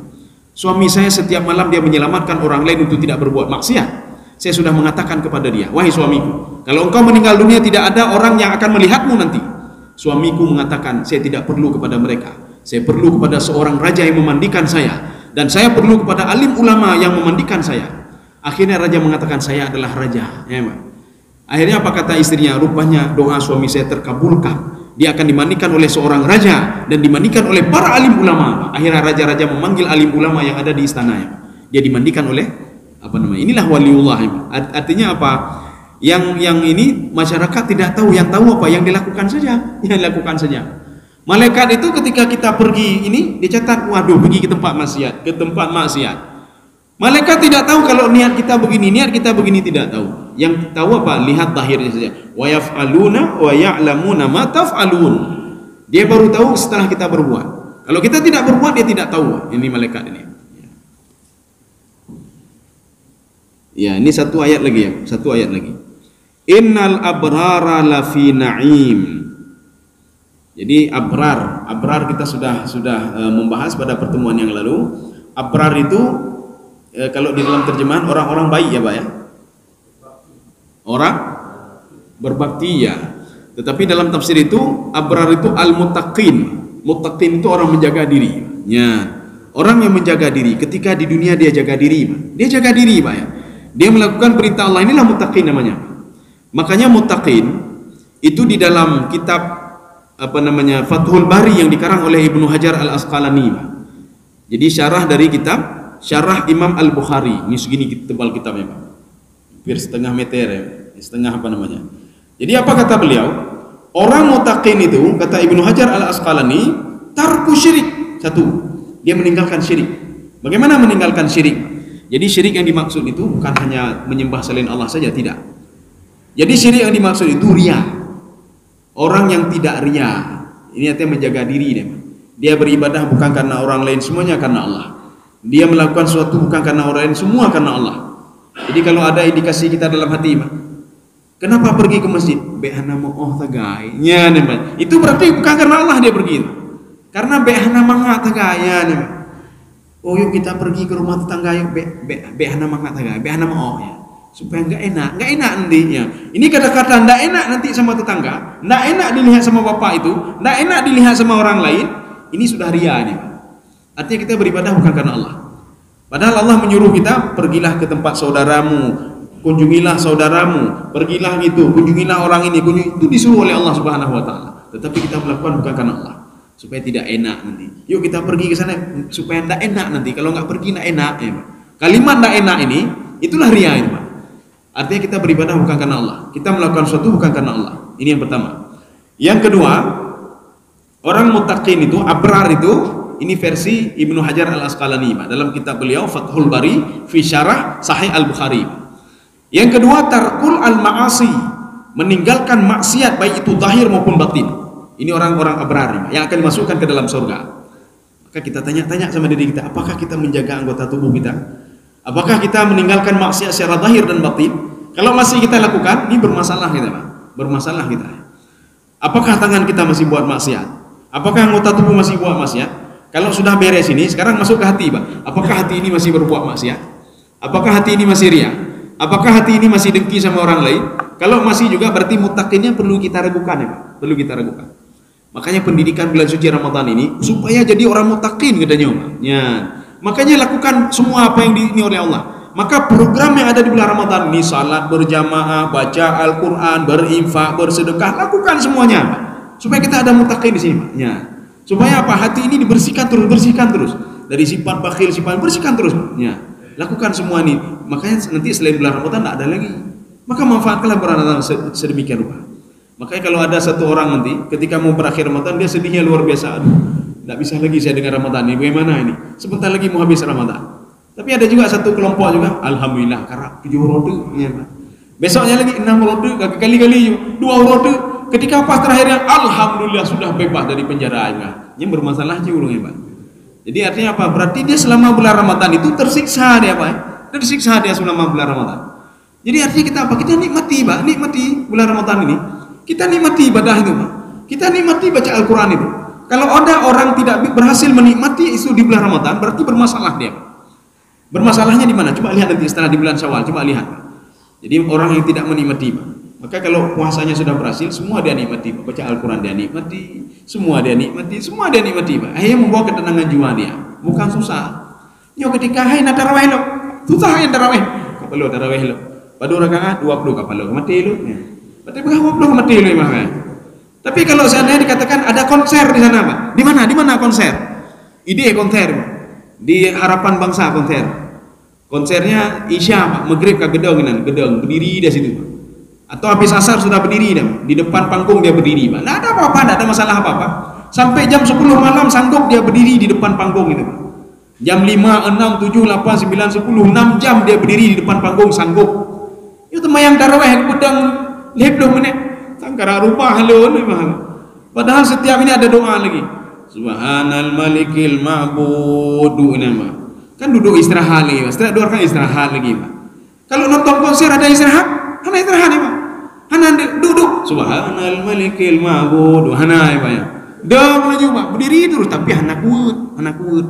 Suami saya setiap malam dia menyelamatkan orang lain untuk tidak berbuat maksiat. Saya sudah mengatakan kepada dia, wahai suamiku, kalau engkau meninggal dunia tidak ada orang yang akan melihatmu nanti. Suamiku mengatakan, saya tidak perlu kepada mereka. Saya perlu kepada seorang raja yang memandikan saya, dan saya perlu kepada alim ulama yang memandikan saya. Akhirnya raja mengatakan, saya adalah raja. Ya, akhirnya apa kata istrinya? Rupanya doa suami saya terkabulkan. Dia akan dimandikan oleh seorang raja dan dimandikan oleh para alim ulama. Akhirnya raja-raja memanggil alim ulama yang ada di istananya. Dia dimandikan oleh inilah waliullah. Artinya apa? Yang ini masyarakat tidak tahu, yang tahu apa? Yang dilakukan saja. Malaikat itu ketika kita pergi ini dicatat, waduh, pergi ke tempat maksiat. Malaikat tidak tahu kalau niat kita begini tidak tahu. Yang tahu apa? Lihat zahirnya saja. Wa yaf'aluna wa ya'lamuna ma taf'alun. Dia baru tahu setelah kita berbuat. Kalau kita tidak berbuat, dia tidak tahu. Ini malaikat ini. Ya, ini satu ayat lagi. Innal abrara lafi na'im. Jadi abrar kita sudah membahas pada pertemuan yang lalu. Abrar itu kalau di dalam terjemahan orang-orang baik ya, Pak ya. Orang berbakti ya. Tetapi dalam tafsir itu abrar itu al-muttaqin. Muttaqin itu orang menjaga diri. Ya. Orang yang menjaga diri, ketika di dunia dia jaga diri, Pak. Dia jaga diri, Pak ya. Dia melakukan perintah Allah, inilah muttaqin namanya. Makanya muttaqin itu di dalam kitab Fathul Bari yang dikarang oleh Ibnu Hajar Al-Asqalani. Jadi syarah dari kitab Syarah Imam Al-Bukhari. Ini segini tebal kitabnya, Pak. Hampir setengah meter ya. Jadi apa kata beliau? Orang muttaqin itu, kata Ibnu Hajar Al-Asqalani, tarku syirik. Satu, dia meninggalkan syirik. Bagaimana meninggalkan syirik? Jadi syirik yang dimaksud itu bukan hanya menyembah selain Allah saja, tidak. Jadi syirik yang dimaksud itu riya. Orang yang tidak riya, ini artinya menjaga diri dia. Dia beribadah bukan karena orang lain, semuanya karena Allah. Dia melakukan sesuatu bukan karena orang lain, semua karena Allah. Jadi kalau ada indikasi kita dalam hati, kenapa pergi ke masjid? Behana mau tagai. Ya, itu berarti bukan karena Allah dia pergi. Karena behana mangga tagai. Ya, oh yuk kita pergi ke rumah tetangga yuk behana mangga tagai. Behana mau ya. supaya nggak enak nantinya. Ini kata-kata nggak enak nanti sama tetangga, nggak enak dilihat sama bapak itu, nggak enak dilihat sama orang lain. Ini sudah ria ini. Artinya kita beribadah bukan karena Allah. Padahal Allah menyuruh kita, pergilah ke tempat saudaramu, kunjungilah saudaramu, pergilah gitu, kunjungilah orang ini, itu disuruh oleh Allah Subhanahu wa taala. Tetapi kita melakukan bukan karena Allah, supaya tidak enak nanti. Yuk kita pergi ke sana supaya tidak enak nanti. Kalau nggak pergi tidak enak ya, Pak. Kalimat tidak enak ini, itulah ria itu, Pak. Artinya kita beribadah bukan karena Allah. Kita melakukan sesuatu bukan karena Allah. Ini yang pertama. Yang kedua, orang muttaqin itu, abrar itu, ini versi Ibnu Hajar Al-Asqalani dalam kitab beliau Fathul Bari fi Syarah Sahih Al-Bukhari. Yang kedua, tarkul al-ma'asi, meninggalkan maksiat baik itu zahir maupun batin. Ini orang-orang abrar yang akan dimasukkan ke dalam surga. Maka kita tanya-tanya sama diri kita, apakah kita menjaga anggota tubuh kita? Apakah kita meninggalkan maksiat secara zahir dan batin? Kalau masih kita lakukan, ini bermasalah kita, Pak. Bermasalah kita. Apakah tangan kita masih buat maksiat? Apakah anggota tubuh masih buat maksiat? Kalau sudah beres ini, sekarang masuk ke hati, Pak. Apakah hati ini masih berbuat maksiat? Apakah hati ini masih ria? Apakah hati ini masih dengki sama orang lain? Kalau masih juga, berarti muttaqinnya perlu kita ragukan ya, Pak. Perlu kita ragukan. Makanya pendidikan bulan suci Ramadan ini supaya jadi orang muttaqin katanya, Pak. Ya. Makanya lakukan semua apa yang diingini oleh Allah. Maka program yang ada di bulan Ramadan ini, salat berjamaah, baca Al-Quran, berinfak, bersedekah, lakukan semuanya, Pak. Supaya kita ada muttaqin di sini, Pak. Ya. Supaya apa? Hati ini dibersihkan terus dari sifat bakhil, sifat bersihkan terus. Ya, lakukan semua ini. Makanya nanti selain bulan Ramadan tidak ada lagi. Maka manfaatkanlah bulan Ramadan sedemikian rupa. Makanya kalau ada satu orang nanti ketika mau berakhir Ramadan dia sedihnya luar biasa. Aduh, tidak bisa lagi saya dengar Ramadan ini. Bagaimana ini? Sebentar lagi mau habis Ramadan. Tapi ada juga satu kelompok juga, alhamdulillah karena 7 rodu. Ya, besoknya lagi 6 rodu, kali-kali 2 rodu. Ketika pas terakhirnya, alhamdulillah sudah bebas dari penjara. Ini bermasalah juga, Pak. Jadi artinya apa? Berarti dia selama bulan Ramadan itu tersiksa dia, Pak. Tersiksa dia selama bulan Ramadan. Jadi artinya kita apa? Kita nikmati, Pak. Nikmati bulan Ramadan ini. Kita nikmati ibadah itu, Pak. Kita nikmati baca Al-Quran itu. Kalau ada orang tidak berhasil menikmati itu di bulan Ramadan, berarti bermasalah dia, Pak. Bermasalahnya di mana? Coba lihat nanti setelah di bulan Syawal. Coba lihat, Pak. Jadi orang yang tidak menikmati, Pak. Maka kalau puasanya sudah berhasil, semua dia nikmati, Pak. Baca Al-Quran dia nikmati, semua dia nikmati, Pak. Akhirnya membawa ketenangan jiwa dia. Bukan susah. Yo ketika hai nak tarawih lo, susah yang tarawih. Kapalo tarawih lo. Pada rakaat 20 kapalo mati lo. Ya. Berarti berapa 20 mati lo imam. Tapi kalau seandainya dikatakan ada konser di sana, Pak. Di mana? Di mana konser? Ide konser, Pak. Di Harapan Bangsa konser. Konsernya Isya, Pak. Maghrib ke gedung berdiri di situ, Pak. Atau habis asar sudah berdiri dah. Di depan panggung dia berdiri, Pak. Tidak ada apa-apa, tidak ada masalah apa-apa. Sampai jam 10 malam sanggup dia berdiri di depan panggung itu, Pak. Jam 5, 6, 7, 8, 9, 10, 6 jam dia berdiri di depan panggung sanggup. Itu mayang tarawih pedang lebloh menit. Tangkara rupa halo ni, Pak. Padahal setiap ini ada doa lagi. Subhanal malikil ma'budu nama. Kan duduk istirahat lagi, Pak. Setelah doa kan istirahat lagi, Pak. Kalau nonton konser ada istirahat? Hana istirahat, Pak. Hana duduk. Subhanal malikil ma'budu. Hana, Pak ya. Dah melaju, Pak. Berdiri terus tapi hana kuat.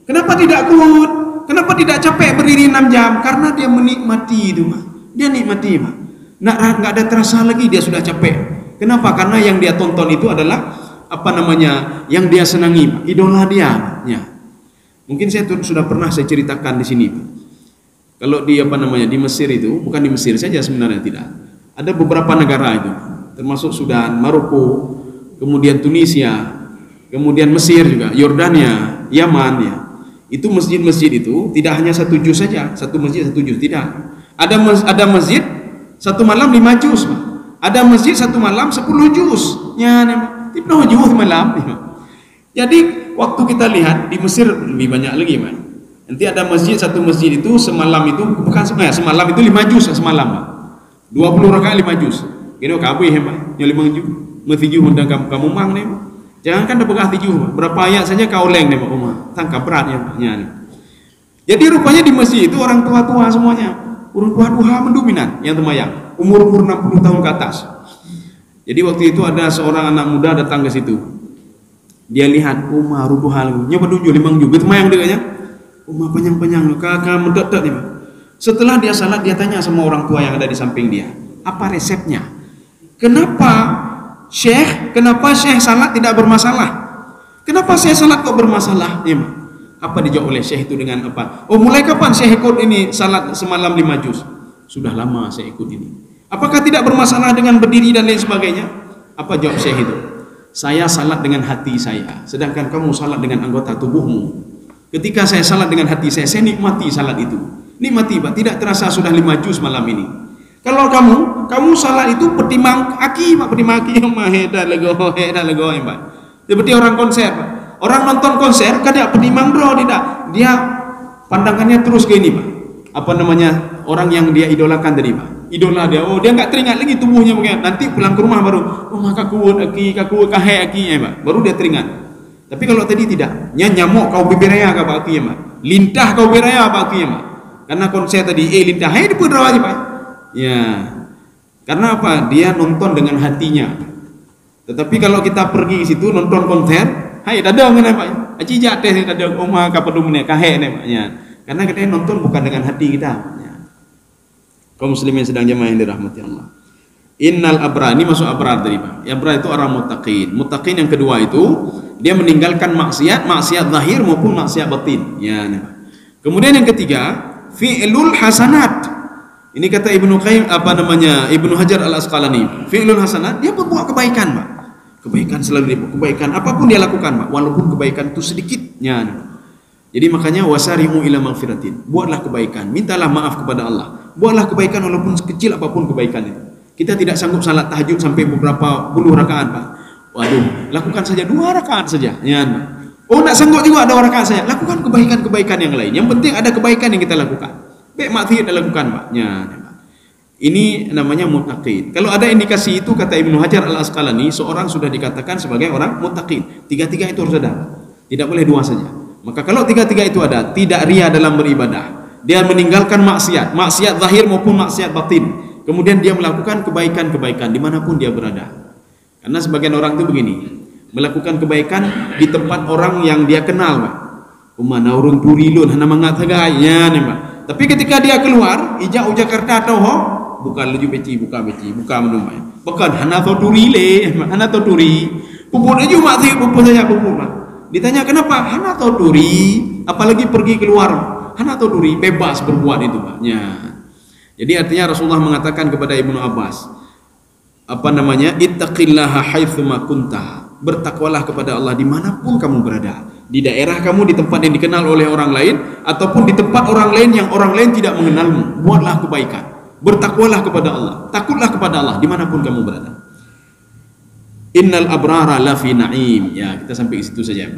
Kenapa tidak kuat? Kenapa tidak capek berdiri 6 jam? Karena dia menikmati itu, Pak. Dia nikmati, Pak. Nggak ada terasa lagi dia sudah capek. Kenapa? Karena yang dia tonton itu adalah yang dia senangi, Pak. Idola dia, ya. Mungkin saya sudah pernah saya ceritakan di sini, Pak. Kalau di di Mesir itu, bukan di Mesir saja sebenarnya tidak. Ada beberapa negara itu, termasuk Sudan, Maroko, kemudian Tunisia, kemudian Mesir juga, Yordania, Yaman ya. Itu masjid-masjid itu tidak hanya satu juz saja, satu masjid satu juz, tidak. Ada masjid satu malam 5 juz, Pak. Ada masjid satu malam 10 juz. Ya, 10 juz malam. Jadi waktu kita lihat di Mesir lebih banyak lagi, Pak. Nanti ada masjid, satu masjid itu semalam itu bukan semalam itu 5 juz semalam, Pak. 20 rakaat 5 juz. Kira kabeh, Pak. Yang 5 juz. Mesti juz undang kamu mang nih, Pak. Jangan kan dah pegah 7, Pak. Berapa ayat saja kau leng nih, Pak Umar. Tangkap beratnya, Pak. Jadi rupanya di masjid itu orang tua-tua semuanya. Orang tua-tua mendominan yang temayang. Umur 60 tahun ke atas. Jadi waktu itu ada seorang anak muda datang ke situ. Dia lihat Umar rubuh hal. Nyoba tunjuk 5 juz. Temayang dekatnya. Umar panjang-panjang, kakak mendekat nih, Pak. Setelah dia salat, dia tanya sama orang tua yang ada di samping dia, apa resepnya? Kenapa Syekh salat tidak bermasalah? Kenapa saya salat kok bermasalah? Apa dijawab oleh Syekh itu dengan apa? Oh, mulai kapan Syekh ikut ini salat semalam 5 juz? Sudah lama saya ikut ini. Apakah tidak bermasalah dengan berdiri dan lain sebagainya? Apa jawab Syekh itu? Saya salat dengan hati saya, sedangkan kamu salat dengan anggota tubuhmu. Ketika saya salat dengan hati saya nikmati salat itu. Nikmati, Pak. Tidak terasa sudah 5 juz malam ini. Kalau kamu salat itu pertimang aki, Pak, pertimang aki, dah lego, Pak. Seperti orang konser, Pak. Orang nonton konser kada pertimang bro, tidak. Dia pandangannya terus ke ini, Pak. Apa namanya? Orang yang dia idolakan tadi, Pak. Idola dia, oh dia nggak teringat lagi tubuhnya mungkin. Nanti pulang ke rumah baru, oh maka kuat kahe aki, Pak. Baru dia teringat. Tapi kalau tadi tidak, nyamuk kau bibiraya Pak aki, Pak. Lintah kau bibiraya Pak aki, Pak. Karena konser tadi, lintah, di pudrah aja, Pak. Ya. Karena apa? Dia nonton dengan hatinya. Tetapi kalau kita pergi ke situ nonton konser, dadang kan, Pak. Aci jateh dadang oma kapadumne kahe ne, Pak. Ya. Karena kita nonton bukan dengan hati kita. Ya. Kaum muslimin sedang jemaah yang dirahmati Allah. Innal abrar, ini masuk abrar tadi, Pak. Abrar itu orang muttaqin. Muttaqin yang kedua itu dia meninggalkan maksiat zahir maupun maksiat batin. Ya, nih, Pak. Kemudian yang ketiga, fi'lul hasanat. Ini kata Ibnu Qayyim Ibnu Hajar Al-Asqalani. Fi'lul hasanat, dia berbuat kebaikan, Pak. Kebaikan selalu kebaikan apapun dia lakukan, Pak. Walaupun kebaikan itu sedikitnya. Nih, Pak. Jadi makanya wasari'u ila maghfiratin. Buatlah kebaikan, mintalah maaf kepada Allah. Buatlah kebaikan walaupun sekecil apapun kebaikan itu. Kita tidak sanggup salat tahajud sampai beberapa puluh rakaat, Pak. Waduh, lakukan saja 2 rakaat saja. Ya, Pak. Oh, nak sanggup juga ada 2 rakaat saja. Lakukan kebaikan-kebaikan yang lain. Yang penting ada kebaikan yang kita lakukan. Baik maksiat kita lakukan, Pak. Ya, Pak. Ini namanya muttaqin. Kalau ada indikasi itu kata Ibnu Hajar Al-Asqalani, seorang sudah dikatakan sebagai orang muttaqin. 3-3 itu harus ada. Tidak boleh 2 saja. Maka kalau 3-3 itu ada, tidak ria dalam beribadah, dia meninggalkan maksiat zahir maupun maksiat batin, kemudian dia melakukan kebaikan-kebaikan dimanapun dia berada. Karena sebagian orang itu begini, melakukan kebaikan di tempat orang yang dia kenal, Pak. Umana urung turilun hana mangat hagaya, Pak. Tapi ketika dia keluar, ija Jakarta atau bukan leju buka menumai. Bukan hana to turile, hana to turi. Pupun aja mati pupun saja pupun, Pak. Ditanya kenapa? Hana tahu duri, apalagi pergi keluar. Hana tahu duri, bebas berbuat itu, Pak. Ya. Jadi artinya Rasulullah mengatakan kepada Ibnu Abbas, ittaqillaha haitsuma kunta. Bertakwalah kepada Allah dimanapun kamu berada. Di daerah kamu, di tempat yang dikenal oleh orang lain, ataupun di tempat orang lain yang orang lain tidak mengenalmu. Buatlah kebaikan. Bertakwalah kepada Allah. Takutlah kepada Allah dimanapun kamu berada. Innal abrara lafi na'im. Ya, kita sampai ke situ saja.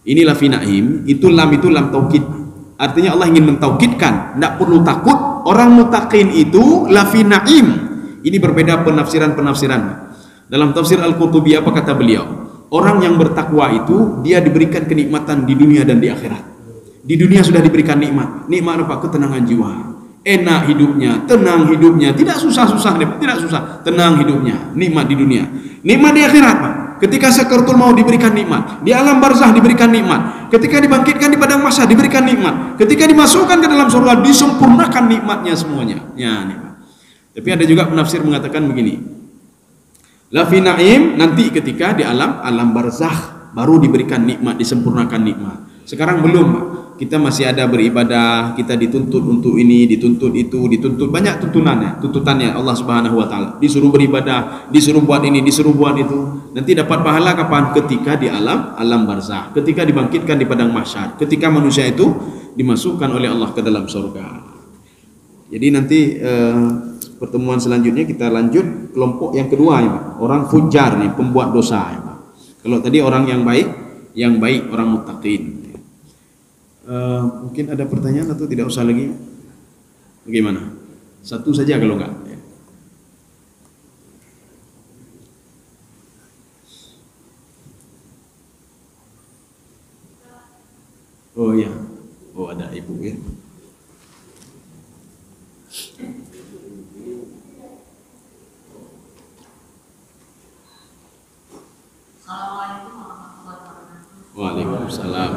Ini lafi na'im, itu lam taukid. Artinya Allah ingin mentaukidkan, tidak perlu takut. Orang muttaqin itu lafi na'im. Ini berbeda penafsiran. Dalam tafsir Al-Qurtubi apa kata beliau? Orang yang bertakwa itu dia diberikan kenikmatan di dunia dan di akhirat. Di dunia sudah diberikan nikmat. Nikmat apa? Ketenangan jiwa. Enak hidupnya, tenang hidupnya, tidak susah, tenang hidupnya, nikmat di dunia, nikmat di akhirat, Pak. Ketika sakaratul maut diberikan nikmat, di alam barzah diberikan nikmat, ketika dibangkitkan di padang mahsyar diberikan nikmat, ketika dimasukkan ke dalam surga disempurnakan nikmatnya semuanya. Ya, nih, Pak. Tapi ada juga penafsir mengatakan begini, lafi na'im nanti ketika di alam barzah baru diberikan nikmat, disempurnakan nikmat. Sekarang belum, Pak. Kita masih ada beribadah, kita dituntut untuk ini, dituntut itu, dituntut banyak tuntutannya Allah Subhanahu wa taala. Disuruh beribadah, disuruh buat ini, disuruh buat itu. Nanti dapat pahala kapan? Ketika di alam barzah, ketika dibangkitkan di padang mahsyar, ketika manusia itu dimasukkan oleh Allah ke dalam surga. Jadi nanti pertemuan selanjutnya kita lanjut kelompok yang kedua, ya, Pak. Orang fujar nih, pembuat dosa, ya, Pak. Kalau tadi orang yang baik, orang muttaqin. Mungkin ada pertanyaan atau tidak usah lagi? Bagaimana? Satu saja kalau enggak. Oh iya. Oh ada ibu ya. Assalamualaikum warahmatullahi wabarakatuh. Waalaikumsalam.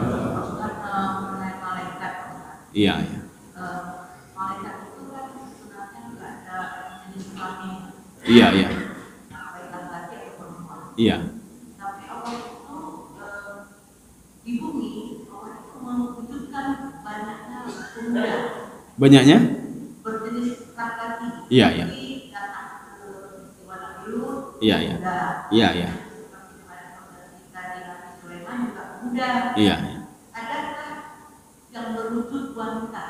Mengenai malaikat. Iya, ya. Malaikat jenis kelamin. Iya, iya. Baik laki-laki atau perempuan. Iya. Tapi Allah itu di bumi Allah itu mewujudkan banyaknya pemuda Banyaknya? berjenis laki-laki. Iya, iya. Jadi datang ke Istiwa Nabi Lut, Iya, iya. pemuda. Iya, iya. Seperti ketika di Nabi Sulaiman juga pemuda. Iya, iya. Adakah yang berwujud wanita?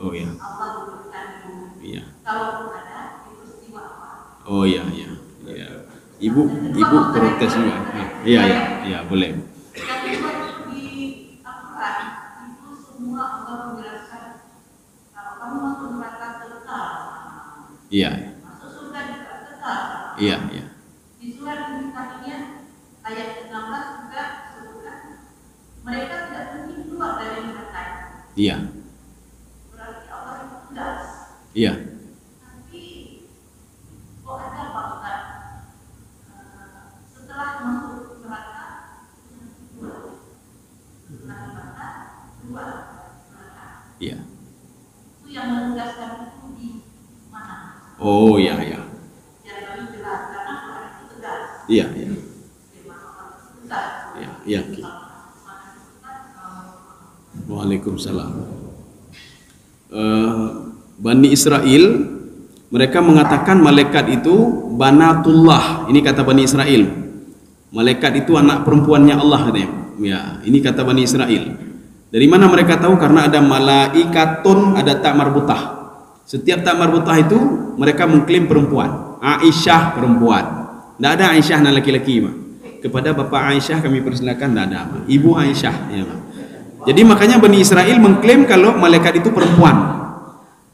Oh iya. Allah wujudkan di bumi. Iya. Kalau ada itu peristiwa apa? Oh iya, iya. Iya. Ibu protes juga. Iya, iya. Iya, boleh. Yang kedua itu di Al-Quran itu semua Allah menjelaskan kalau kamu masuk neraka kekal, Iya. masuk surga juga kekal. Iya, iya. Di surat Al-Fatihah ayat 16 juga sebutkan mereka tidak mungkin keluar dari neraka. Iya. Berarti Allah itu tegas. Iya. Tapi kok ada Pak Ustaz? Setelah masuk neraka setelah neraka keluar neraka. Iya. Itu yang menegaskan itu di mana? Oh iya, iya. Yang lebih jelas karena Quran itu tegas. Iya, iya. Firman Allah itu tegas. Iya, iya. Waalaikumsalam. Bani Israel mereka mengatakan malaikat itu banatullah. Ini kata Bani Israel. Malaikat itu anak perempuannya Allah katanya. Ya, ini kata Bani Israel. Dari mana mereka tahu? Karena ada malaikatun, ada tak marbutah. Setiap tak marbutah itu mereka mengklaim perempuan. Aisyah perempuan. Tidak ada Aisyah anak laki-laki, Pak. Kepada Bapak Aisyah kami persilakan, tidak ada, Pak. Ibu Aisyah, ya, Pak. Jadi makanya Bani Israel mengklaim kalau malaikat itu perempuan.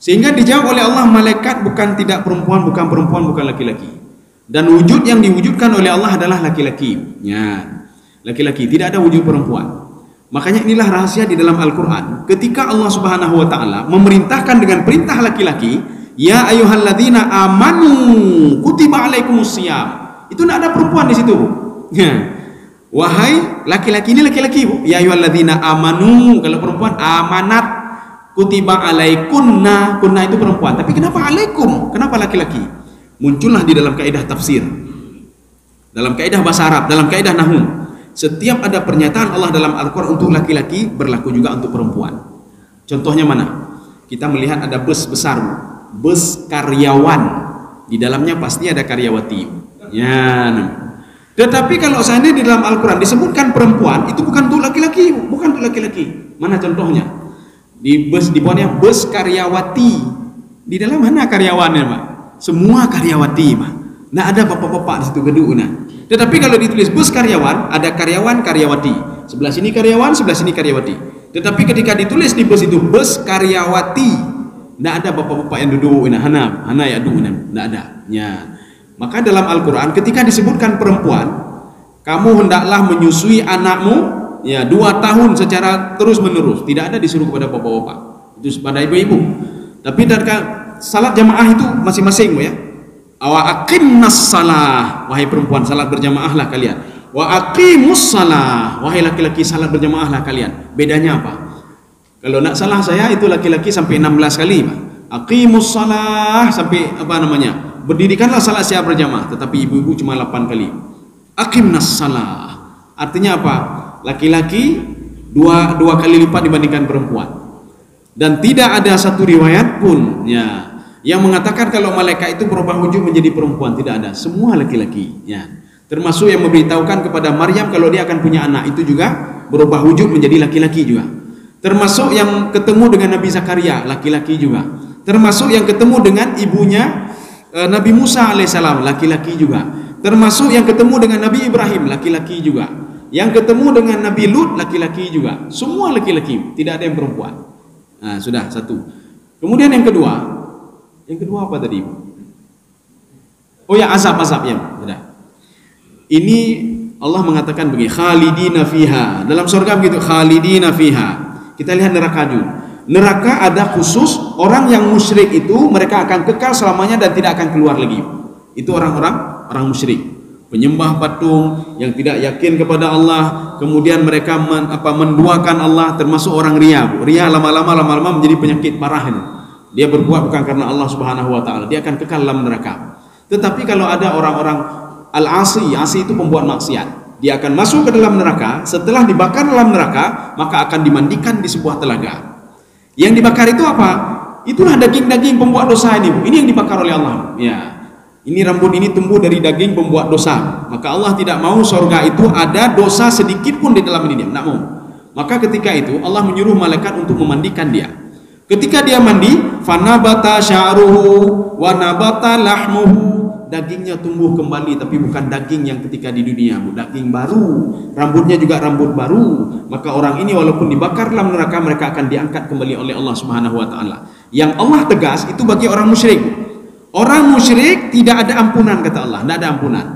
Sehingga dijawab oleh Allah, malaikat bukan tidak perempuan, bukan laki-laki. Dan wujud yang diwujudkan oleh Allah adalah laki-laki. Ya, laki-laki, tidak ada wujud perempuan. Makanya inilah rahasia di dalam Al-Quran. Ketika Allah Subhanahu wa Ta'ala memerintahkan dengan perintah laki-laki, ya ayyuhalladzina amanu kutiba alaikumusiyam. Itu tidak ada perempuan di situ. Ya. Wahai laki-laki, ini laki-laki, Bu. Ya ayyuhalladzina amanu, kalau perempuan amanat, kutiba alaikunna, kunna itu perempuan. Tapi kenapa alaikum? Kenapa laki-laki? Muncullah di dalam kaidah tafsir, dalam kaidah bahasa Arab, dalam kaidah nahwu. Setiap ada pernyataan Allah dalam Al-Quran untuk laki-laki, berlaku juga untuk perempuan. Contohnya mana? Kita melihat ada bus besar, bus karyawan. Di dalamnya pasti ada karyawati. Ya. Tetapi kalau seandainya di dalam Al-Quran disebutkan perempuan, itu bukan untuk laki-laki, bukan untuk laki-laki. Mana contohnya? Di bus, di bawahnya bus karyawati. Di dalam mana karyawannya, Pak? Semua karyawati, Pak. Nggak ada bapak-bapak di situ gedung. Nah. Tetapi kalau ditulis bus karyawan, ada karyawan karyawati. Sebelah sini karyawan, sebelah sini karyawati. Tetapi ketika ditulis di bus itu bus karyawati, nggak ada bapak-bapak yang duduk. Nah, hana ya duduk. Nggak ada. Ya. Maka dalam Al-Quran ketika disebutkan perempuan, kamu hendaklah menyusui anakmu ya 2 tahun secara terus menerus. Tidak ada disuruh kepada bapak-bapak. Itu pada ibu-ibu. Tapi salat jamaah itu masing-masing, Bu, ya. Wa aqimnas salah, wahai perempuan salat berjamaahlah kalian. Wa aqimus salah, wahai laki-laki salat berjamaahlah kalian. Bedanya apa? Kalau nak salah saya itu laki-laki sampai 16 kali, Pak. Aqimus salah sampai apa namanya? Berdirikanlah salat secara berjamaah, tetapi ibu-ibu cuma 8 kali. Aqimnas salah. Artinya apa? Laki-laki dua kali lipat dibandingkan perempuan. Dan tidak ada satu riwayat pun ya yang mengatakan kalau malaikat itu berubah wujud menjadi perempuan. Tidak ada, semua laki-laki ya. Termasuk yang memberitahukan kepada Maryam kalau dia akan punya anak, itu juga berubah wujud menjadi laki-laki juga. Termasuk yang ketemu dengan Nabi Zakaria, laki-laki juga. Termasuk yang ketemu dengan ibunya Nabi Musa alaihissalam, laki-laki juga. Termasuk yang ketemu dengan Nabi Ibrahim, laki-laki juga. Yang ketemu dengan Nabi Lut, laki-laki juga. Semua laki-laki, tidak ada yang perempuan. Nah, sudah satu. Kemudian yang kedua apa tadi, Ibu? Oh ya, azab ya. Sudah. Ini Allah mengatakan begini, khalidina fiha. Dalam surga begitu, khalidina fiha. Kita lihat neraka juga. Neraka ada khusus orang yang musyrik itu mereka akan kekal selamanya dan tidak akan keluar lagi. Itu orang musyrik, penyembah patung yang tidak yakin kepada Allah, kemudian mereka menduakan Allah, termasuk orang ria. Ria lama-lama menjadi penyakit parah ini. Dia berbuat bukan karena Allah Subhanahu wa taala, dia akan kekal dalam neraka. Tetapi kalau ada orang-orang al-asi, asi itu pembuat maksiat, dia akan masuk ke dalam neraka. Setelah dibakar dalam neraka, maka akan dimandikan di sebuah telaga. Yang dibakar itu apa? Itulah daging-daging pembuat dosa ini, Bu. Ini yang dibakar oleh Allah. Ya. Ini rambut ini tumbuh dari daging pembuat dosa. Maka Allah tidak mau surga itu ada dosa sedikit pun di dalam ini, dia tidak mau. Maka ketika itu Allah menyuruh malaikat untuk memandikan dia. Ketika dia mandi, fanabata sya'ruhu wa nabata lahmuhu, dagingnya tumbuh kembali, tapi bukan daging yang ketika di dunia, Bu. Daging baru, rambutnya juga rambut baru. Maka orang ini walaupun dibakar dalam neraka, mereka akan diangkat kembali oleh Allah Subhanahu wa taala. Yang Allah tegas itu bagi orang musyrik. Orang musyrik tidak ada ampunan, kata Allah, tidak ada ampunan.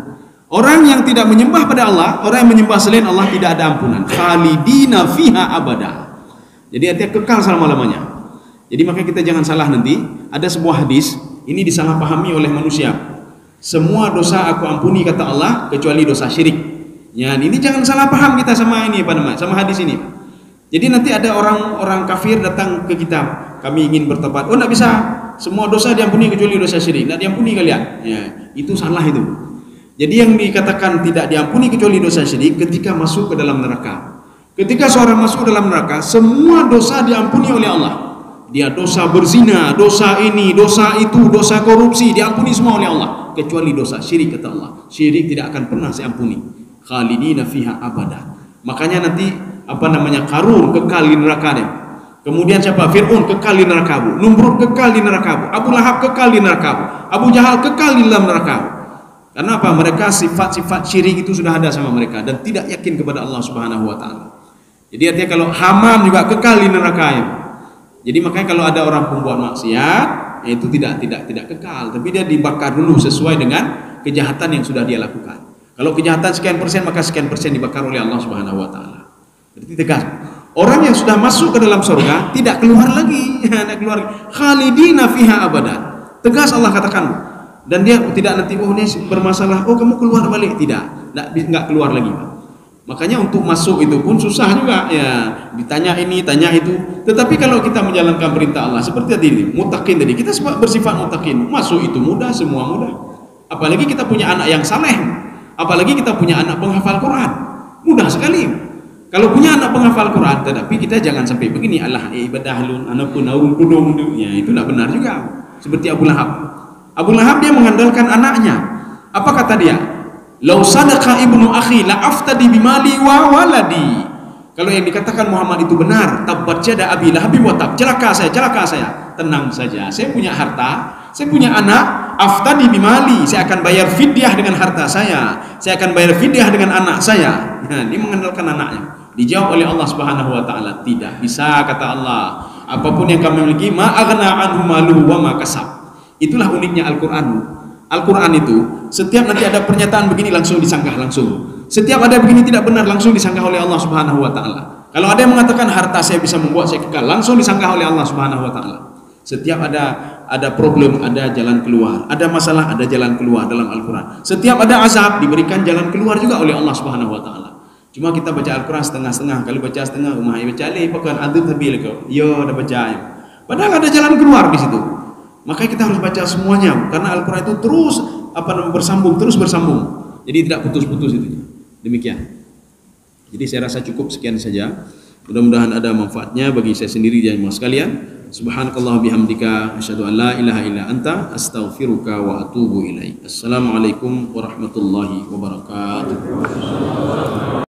Orang yang tidak menyembah pada Allah, orang yang menyembah selain Allah, tidak ada ampunan. Khalidina fiha abada. Jadi artinya kekal selama-lamanya. Jadi makanya kita jangan salah nanti. Ada sebuah hadis, ini disalahpahami oleh manusia. Semua dosa aku ampuni, kata Allah, kecuali dosa syirik. Ya, ini jangan salah paham kita sama ini, apa namanya, sama hadis ini. Jadi nanti ada orang kafir datang ke kita, kami ingin bertobat. Oh, tidak bisa. Semua dosa diampuni kecuali dosa syirik. Tidak diampuni kalian. Ya, itu salah itu. Jadi yang dikatakan tidak diampuni kecuali dosa syirik ketika masuk ke dalam neraka. Ketika seorang masuk ke dalam neraka, semua dosa diampuni oleh Allah. Dia dosa berzina, dosa ini, dosa itu, dosa korupsi, diampuni semua oleh Allah, kecuali dosa syirik, kata Allah. Syirik tidak akan pernah saya ampuni. Khalidina fiha abada. Makanya nanti Qarun kekal di neraka dia. Kemudian siapa? Fir'aun kekal di neraka, Bu. Numrud kekal di neraka, Bu. Abu Lahab kekal di neraka, Bu. Abu Jahal kekal di dalam neraka, Bu. Karena apa? Mereka sifat-sifat syirik itu sudah ada sama mereka dan tidak yakin kepada Allah Subhanahu wa taala. Jadi artinya kalau Haman juga kekal di neraka, ya. Jadi makanya kalau ada orang pembuat maksiat, itu tidak kekal, tapi dia dibakar dulu sesuai dengan kejahatan yang sudah dia lakukan. Kalau kejahatan sekian persen, maka sekian persen dibakar oleh Allah Subhanahu wa taala. Berarti tegas. Orang yang sudah masuk ke dalam surga tidak keluar lagi, tidak keluar. Khalidina fiha abada. Tegas Allah katakan. Dan dia tidak nanti ini bermasalah, kamu keluar balik, tidak keluar lagi. Makanya untuk masuk itu pun susah juga, ya. Ditanya ini, tanya itu. Tetapi kalau kita menjalankan perintah Allah seperti tadi, muttaqin tadi, kita bersifat muttaqin, masuk itu mudah, semua mudah. Apalagi kita punya anak yang saleh, apalagi kita punya anak penghafal Quran, mudah sekali. Kalau punya anak penghafal Quran, tetapi kita jangan sampai begini, Allah ibadahlun, anakku naurun kudung, ya itu tidak benar juga. Seperti Abu Lahab. Abu Lahab dia mengandalkan anaknya. Apa kata dia? Lau sadaqa ibnu akhi la aftadi bimali wa waladi. Kalau yang dikatakan Muhammad itu benar, tabbat yada abi lahab wa tab. Celaka saya. Tenang saja. Saya punya harta, saya punya anak, aftadi bimali. Saya akan bayar fidyah dengan harta saya. Saya akan bayar fidyah dengan anak saya. Nah, dia mengandalkan anaknya. Dijawab oleh Allah Subhanahu wa taala, tidak bisa, kata Allah. Apapun yang kamu miliki, ma aghna anhu maluhu wa ma kasab. Itulah uniknya Al-Qur'an. Al-Quran itu setiap nanti ada pernyataan begini langsung disanggah langsung. Setiap ada begini tidak benar langsung disanggah oleh Allah Subhanahu wa taala. Kalau ada yang mengatakan harta saya bisa membuat saya kekal, langsung disanggah oleh Allah Subhanahu wa taala. Setiap ada problem, ada jalan keluar. Ada masalah, ada jalan keluar dalam Al-Quran. Setiap ada azab, diberikan jalan keluar juga oleh Allah Subhanahu wa taala. Cuma kita baca Al-Quran setengah-setengah. Kalau baca setengah, rumah baca alih pakan adab tabil kau. Yo dah baca. Padahal ada jalan keluar di situ. Makanya kita harus baca semuanya, karena Al-Quran itu terus bersambung. Jadi tidak putus-putus itu. Demikian. Jadi saya rasa cukup sekian saja. Mudah-mudahan ada manfaatnya bagi saya sendiri dan semua sekalian. Subhanakallah bihamdika asyhadu an la ilaha illa anta astaghfiruka wa atubu ilaik. Assalamualaikum warahmatullahi wabarakatuh.